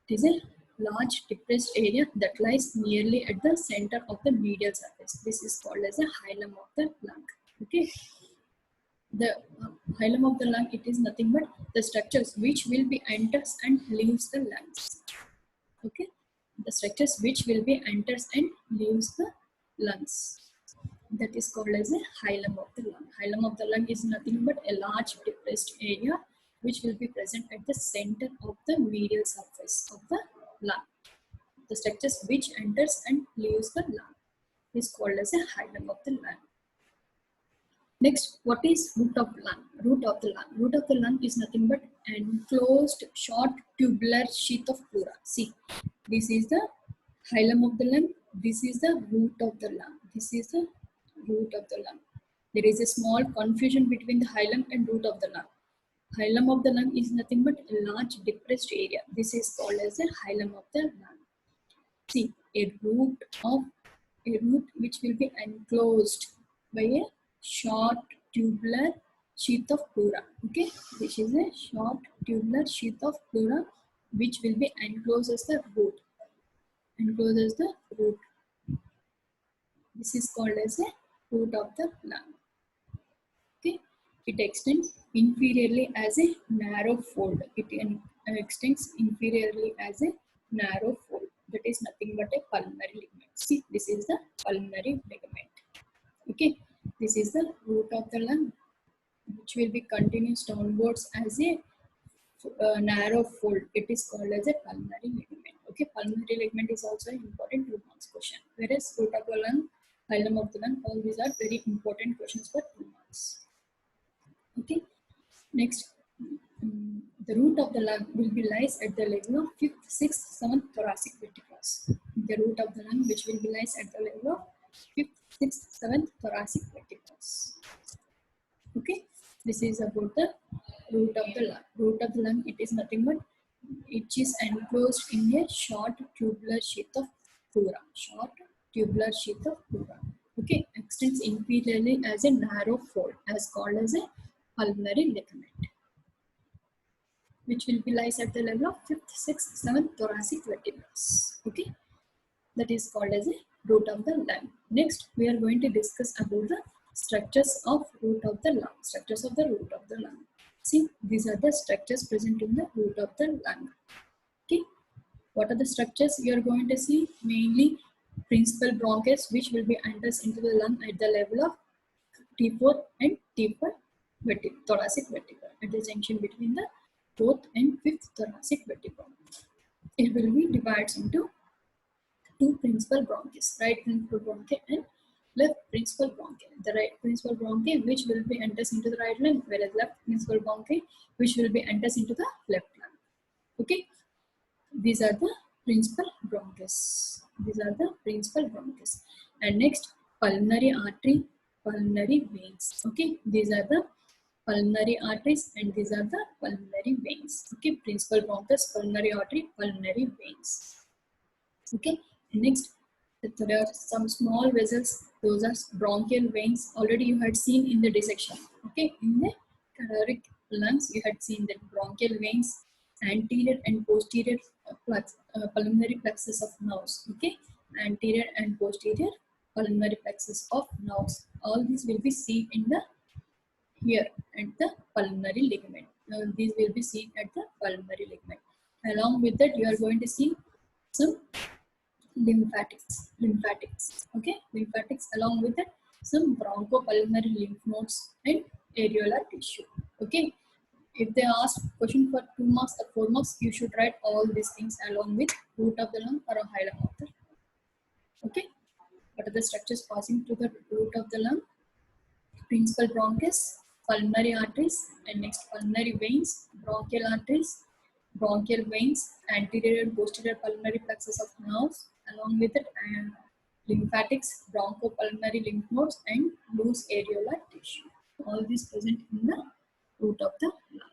is a large depressed area that lies nearly at the center of the medial surface. This is called as a hilum of the lung. Okay, the hilum of the lung, it is nothing but the structures which will be enters and leaves the lungs. Okay, the structures which will be enters and leaves the lungs. That is called as a hilum of the lung. Hilum of the lung is nothing but a large depressed area which will be present at the center of the medial surface of the lung. The structures which enters and leaves the lung is called as a hilum of the lung. Next, what is root of lung? Root of the lung. Root of the lung is nothing but enclosed short tubular sheath of pleura. See, this is the hilum of the lung. This is the root of the lung. This is the root of the lung. There is a small confusion between the hilum and root of the lung. Hilum of the lung is nothing but a large depressed area. This is called as the hilum of the lung. See, a root which will be enclosed by a short tubular sheath of pleura. Okay, this is a short tubular sheath of pleura which will be enclosed as the root. This is called as a root of the lung. Okay, it extends inferiorly as a narrow fold. It extends inferiorly as a narrow fold. That is nothing but a pulmonary ligament. See, this is the pulmonary ligament. Okay, this is the root of the lung. which will be continuous downwards as a narrow fold. It is called as a pulmonary ligament. Okay, pulmonary ligament is also an important 2 marks question. Whereas root of the lung, hilum of the lung, all these are very important questions for 2 marks. Okay, next, the root of the lung will be lies at the level of 5th, 6th, 7th thoracic vertebrae. The root of the lung which will be lies at the level of 5th, 6th, 7th thoracic vertebrae. Okay, this is about the root of the lung. Root of the lung, it is nothing but it is enclosed in a short tubular sheath of pleura. Short tubular sheath of pleura. Okay, extends inferiorly as a narrow fold, as called as a pulmonary ligament, which will be lies at the level of 5th, 6th, 7th thoracic vertebrae. Okay, that is called as a root of the lung. Next, we are going to discuss about the structures of root of the lung. Structures of the root of the lung. See, these are the structures present in the root of the lung. Okay, what are the structures you are going to see? Mainly principal bronchus, which will be enters into the lung at the level of T4 and T5 thoracic vertebra, at the junction between the 4th and 5th thoracic vertebra. It will be divided into two principal bronchus, right principal bronchi and left principal bronchi. The right principal bronchi which will be enters into the right lung, whereas left principal bronchi which will be enters into the left lung. Okay, these are the principal bronchus. These are the principal bronchus. And next, pulmonary artery, pulmonary veins. Okay, these are the pulmonary arteries and these are the pulmonary veins. Okay, principal bronchus, pulmonary artery, pulmonary veins. Okay, next, there are some small vessels. Those are bronchial veins. Already you had seen in the dissection. Okay, in the caloric lungs, you had seen that bronchial veins, anterior and posterior pulmonary plexus of nerves. Okay, anterior and posterior pulmonary plexus of nerves. All these will be seen in the here at the pulmonary ligament. These will be seen at the pulmonary ligament. Along with that, you are going to see some lymphatics. Okay, lymphatics. Along with that, some bronchopulmonary lymph nodes and areolar tissue. Okay, if they ask question for 2 marks or 4 marks, you should write all these things along with root of the lung or a hilum of the lung. Okay, what are the structures passing through the root of the lung? Principal bronchus, pulmonary arteries, and next pulmonary veins, bronchial arteries, bronchial veins, anterior and posterior pulmonary plexus of nerves, along with it, lymphatics, bronchopulmonary lymph nodes, and loose areolar tissue. All these present in the root of the lung.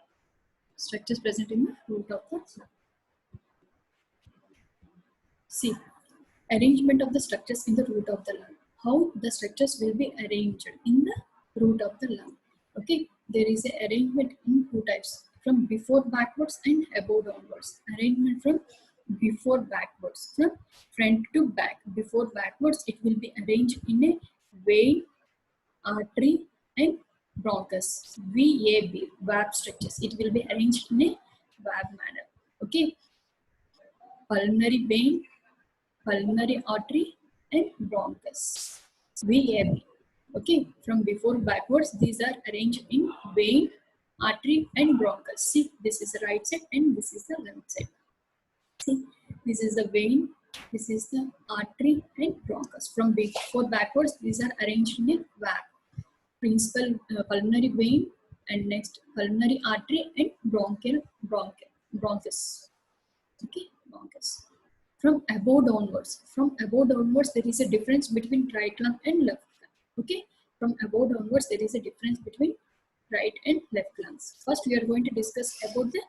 Structures present in the root of the lung. See, arrangement of the structures in the root of the lung. How the structures will be arranged in the root of the lung. Okay, there is a arrangement in two types, from before backwards and above downwards. Arrangement from before backwards, from front to back. Before backwards, it will be arranged in a vein, artery, and bronchus. VAB, VAB structures. It will be arranged in a VAB manner. Okay, pulmonary vein, pulmonary artery, and bronchus. VAB. Okay, from before backwards, these are arranged in vein, artery, and bronchus. See, this is the right side and this is the left side. See, this is the vein, this is the artery, and bronchus. From before backwards, these are arranged in a VAB. Principal pulmonary vein, and next pulmonary artery, and bronchus. Okay, bronchus. From above downwards, there is a difference between right lung and left lung. Okay, from above downwards, there is a difference between right and left lungs. First, we are going to discuss about the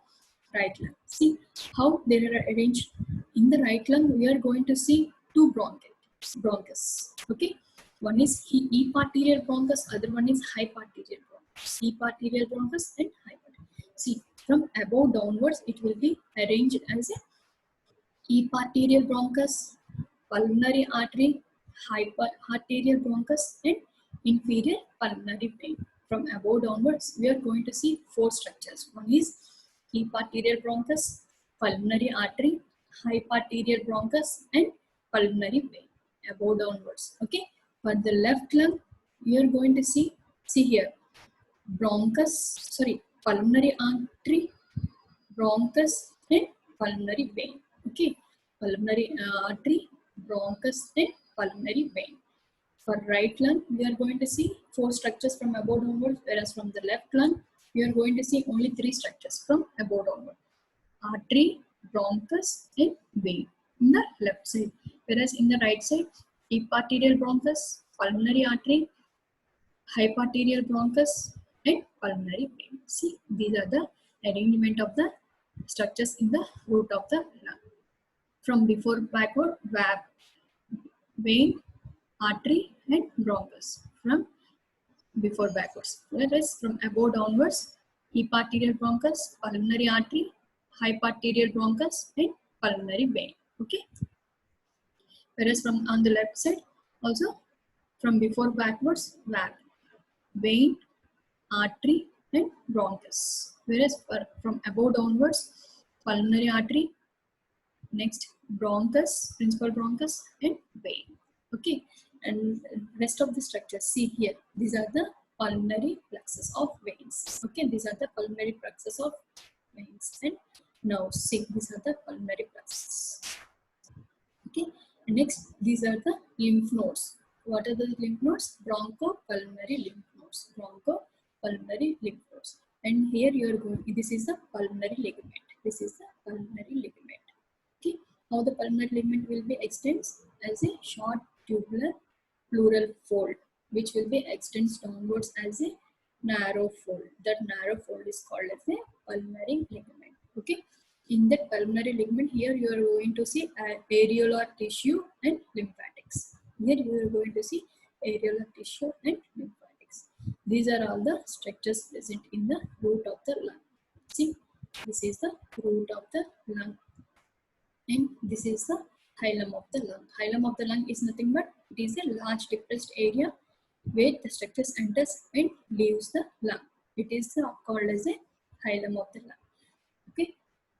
right lung. See how they are arranged. In the right lung, we are going to see two bronchus. Okay, one is eparterial bronchus, other one is hyparterial bronchus. Eparterial bronchus and hyparterial. See, from above downwards, it will be arranged as a eparterial bronchus, pulmonary artery, hyparterial bronchus, and inferior pulmonary vein. From above downwards, we are going to see four structures. One is eparterial bronchus, pulmonary artery, hyparterial bronchus, and pulmonary vein. Above downwards. Okay. For the left lung, we are going to see here. pulmonary artery, bronchus, and pulmonary vein. Okay, pulmonary artery, bronchus, and pulmonary vein. For right lung, we are going to see 4 structures from above downwards, whereas from the left lung, we are going to see only 3 structures from above downward. Artery, bronchus, and vein in the left side, whereas in the right side, epiarterial bronchus, pulmonary artery, hypoarterial bronchus, and pulmonary vein. See, these are the arrangement of the structures in the root of the lung. From before backward, vein, artery, and bronchus. From before backwards, whereas from above downwards, epiarterial bronchus, pulmonary artery, hypoarterial bronchus, and pulmonary vein. Okay. Whereas from on the left side, also from before backwards, vein, artery, and bronchus. Whereas from above downwards, pulmonary artery, next bronchus, principal bronchus, and vein. Okay, and rest of the structures, see here, these are the pulmonary plexus of veins. Okay, these are the pulmonary plexus of veins. And now see, these are the pulmonary plexus. Okay, and next, these are the lymph nodes. What are the lymph nodes? Bronchopulmonary lymph nodes. Bronchopulmonary lymph nodes. And here you are going, this is the pulmonary ligament. This is the pulmonary ligament. Okay, how the pulmonary ligament will be extended as a short tubular pleural fold, which will be extends downwards as a narrow fold. That narrow fold is called as a pulmonary ligament. Okay, in that pulmonary ligament, here you are going to see areolar tissue and lymphatics. Here you are going to see areolar tissue and lymphatics. These are all the structures present in the root of the lung. See, this is the root of the lung, and this is the hilum of the lung. Hilum of the lung is nothing but it is a large depressed area where the structures enters and leaves the lung. It is called as a hilum of the lung. Okay,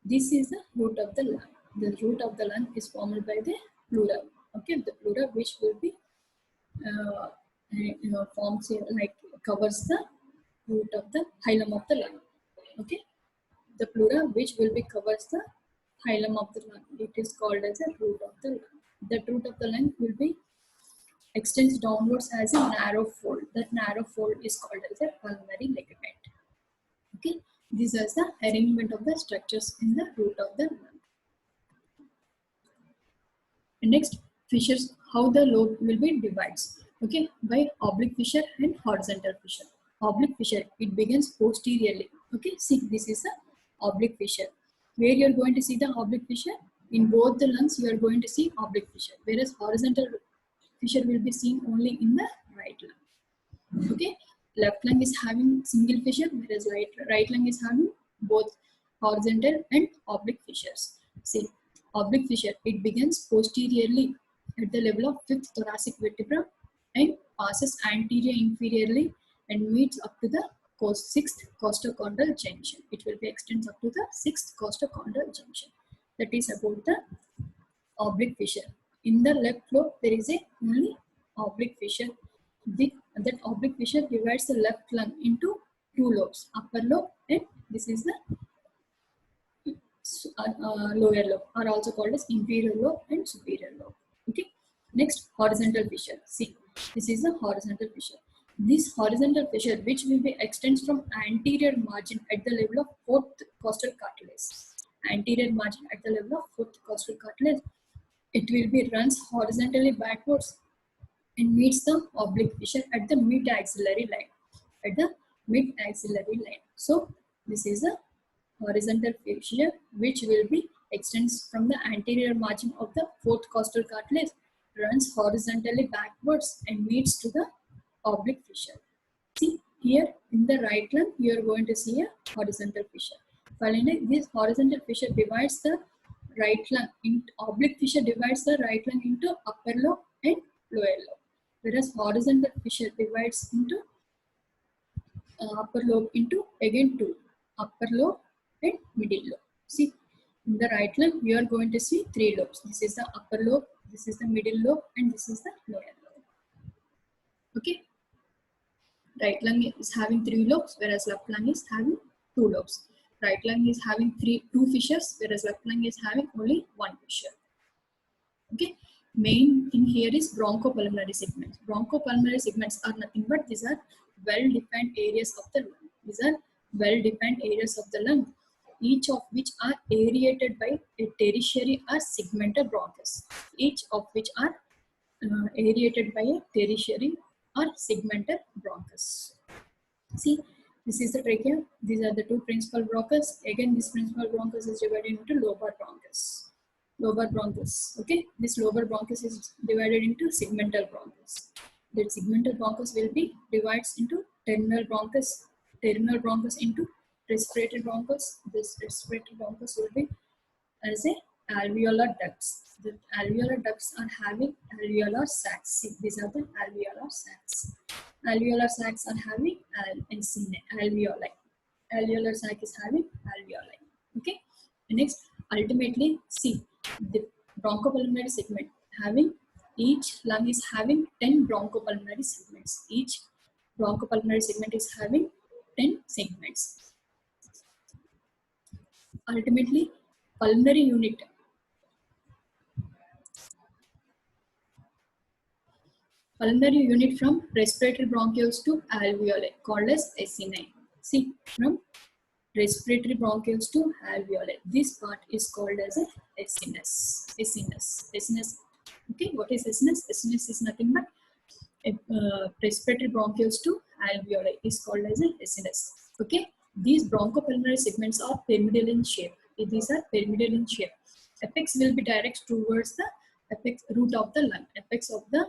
this is the root of the lung. The root of the lung is formed by the pleura. Okay, the pleura which will be forms here, like covers the root of the hilum of the lung. Okay, the pleura which will be covers the hilum of the lung. It is called as a root of the lung. The root of the lung will be extends downwards as a narrow fold. That narrow fold is called as a pulmonary ligament. Okay, these are the arrangement of the structures in the root of the lung. And next, fissures, how the lobe will be divides. Okay, by oblique fissure and horizontal fissure. Oblique fissure, it begins posteriorly. Okay, see, this is the oblique fissure. Where you are going to see the oblique fissure? In both the lungs, you are going to see oblique fissure. Whereas horizontal fissure will be seen only in the right lung. Okay, left lung is having single fissure, whereas right lung is having both horizontal and oblique fissures. See, oblique fissure, it begins posteriorly at the level of 5th thoracic vertebra and passes anterior inferiorly and meets up to the 6th costochondral junction. It will be extends up to the 6th costochondral junction. That is about the oblique fissure. In the left lobe, there is a only oblique fissure. That oblique fissure divides the left lung into 2 lobes, upper lobe, and this is the lower lobe, are also called as inferior lobe and superior lobe. Okay. Next, horizontal fissure. See, this is the horizontal fissure. This horizontal fissure, which will be extends from anterior margin at the level of 4th costal cartilage. Anterior margin at the level of 4th costal cartilage. It will be runs horizontally backwards and meets the oblique fissure at the mid-axillary line. At the mid-axillary line. So, this is a horizontal fissure which will be extends from the anterior margin of the 4th costal cartilage, runs horizontally backwards and meets to the oblique fissure. See, here in the right lung, you are going to see a horizontal fissure. Finally, this horizontal fissure divides the right lung into oblique fissure divides the right lung into upper lobe and lower lobe, whereas horizontal fissure divides into upper lobe into again 2, upper lobe and middle lobe. See, in the right lung, you are going to see 3 lobes. This is the upper lobe, this is the middle lobe, and this is the lower lobe. Okay. Right lung is having 3 lobes, whereas left lung is having 2 lobes. Right lung is having 2 fissures, whereas left lung is having only 1 fissure. Okay, main thing here is bronchopulmonary segments. Bronchopulmonary segments are nothing but these are well-defined areas of the lung. These are well-defined areas of the lung, each of which are aerated by a tertiary or segmental bronchus. Each of which are aerated by a tertiary or segmental bronchus. See, this is the trachea. These are the 2 principal bronchus. Again, this principal bronchus is divided into lobar bronchus. Lobar bronchus. Okay, this lobar bronchus is divided into segmental bronchus. That segmental bronchus will be divided into terminal bronchus. Terminal bronchus into respiratory bronchus. This respiratory bronchus will be as a alveolar ducts. The alveolar ducts are having alveolar sacs. See, these are the alveolar sacs. Alveolar sacs are having alveoli. Alveolar sac is having alveoli. Okay. Next, ultimately, see the bronchopulmonary segment having each lung is having 10 bronchopulmonary segments. Each bronchopulmonary segment is having 10 segments. Ultimately, pulmonary unit from respiratory bronchioles to alveoli called as acini. See, from respiratory bronchioles to alveoli, this part is called as a acinus. Acinus. Okay, what is acinus? Acinus is nothing but respiratory bronchioles to alveoli is called as a acinus. Okay, these bronchopulmonary segments are pyramidal in shape. These are pyramidal in shape. Apex will be direct towards the apex root of the lung. Apex of the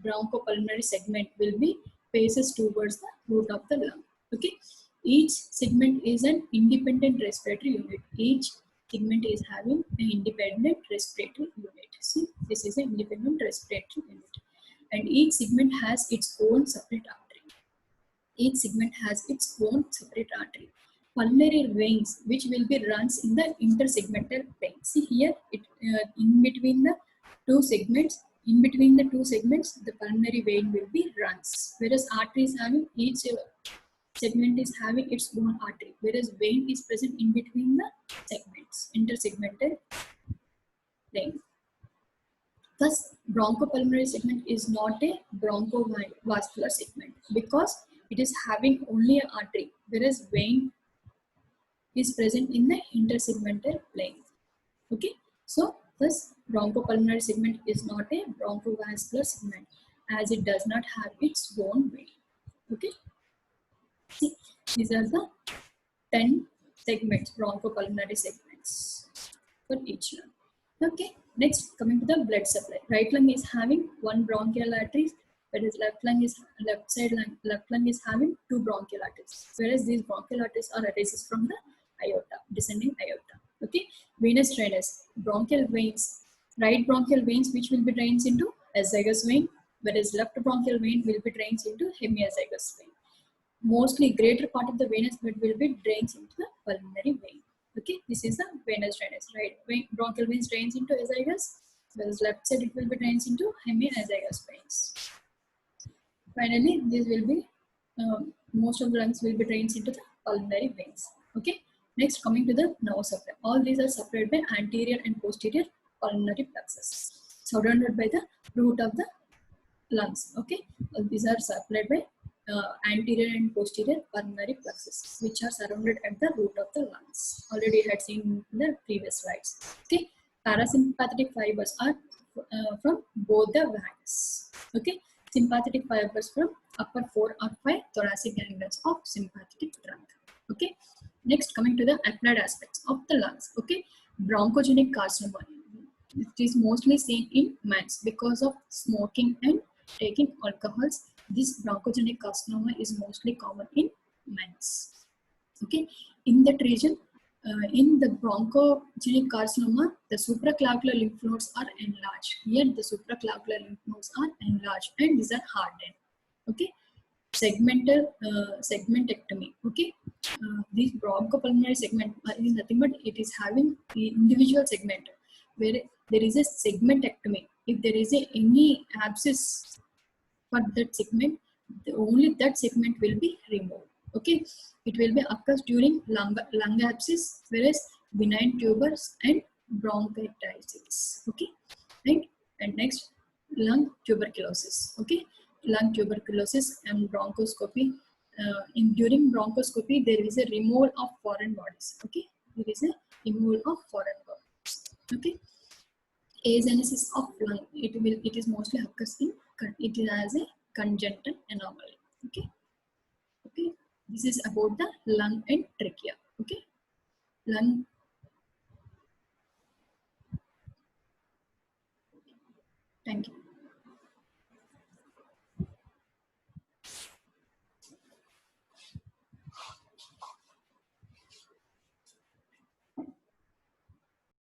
bronchopulmonary segment will be faces towards the root of the lung. Okay, each segment is an independent respiratory unit. Each segment is having an independent respiratory unit. See, this is an independent respiratory unit, and each segment has its own separate artery. Each segment has its own separate artery. Pulmonary veins, which will be runs in the intersegmental plane. See here, in between the two segments, the pulmonary vein will be runs. Whereas artery is having each segment is having its own artery, whereas vein is present in between the segments, intersegmental plane. Thus, bronchopulmonary segment is not a bronchovascular segment because it is having only an artery, whereas vein is present in the intersegmental plane. Okay, so thus bronchopulmonary segment is not a bronchovascular segment as it does not have its own vein. Okay, see, these are the 10 segments, bronchopulmonary segments for each lung. Okay, next coming to the blood supply. Right lung is having 1 bronchial artery, whereas left lung is having 2 bronchial arteries. Whereas these bronchial arteries are arteries from the aorta, descending aorta. Okay, venous drainage, bronchial veins, right bronchial veins which will be drained into azygous vein, whereas left bronchial vein will be drained into hemiazygous vein. Mostly greater part of the venous blood will be drained into the pulmonary vein. Okay, this is the venous drainage. Right, bronchial veins drains into azygous, whereas left side it will be drains into hemiazygous veins. Finally, this will be most of the lungs will be drains into the pulmonary veins. Okay, next coming to the nerve supply. All these are supplied by anterior and posterior pulmonary plexus, surrounded by the root of the lungs. Okay, these are supplied by anterior and posterior pulmonary plexus, which are surrounded at the root of the lungs. Already had seen in the previous slides. Okay, parasympathetic fibers are from both the veins. Okay, sympathetic fibers from upper 4 or 5 thoracic ganglions of sympathetic trunk. Okay, next coming to the applied aspects of the lungs. Okay, bronchogenic carcinoma. It is mostly seen in men because of smoking and taking alcohols. This bronchogenic carcinoma is mostly common in men. Okay, in that region, in the bronchogenic carcinoma, the supraclavicular lymph nodes are enlarged. Here, the supraclavicular lymph nodes are enlarged and these are hardened. Okay, segmentectomy. Okay, this bronchopulmonary segment is nothing but it is having the individual segment where there is a segmentectomy. If there is any abscess for that segment, only that segment will be removed. Okay, it will be occurs during lung abscess, whereas benign tumors and bronchitis. Okay, right. And next, lung tuberculosis. Okay, lung tuberculosis and bronchoscopy. During bronchoscopy there is a removal of foreign bodies. Okay, there is a removal of foreign bodies. Okay, agenesis of lung, it is mostly occurs in, it is as a congenital anomaly. Okay, okay, this is about the lung and trachea. Okay, lung. Thank you.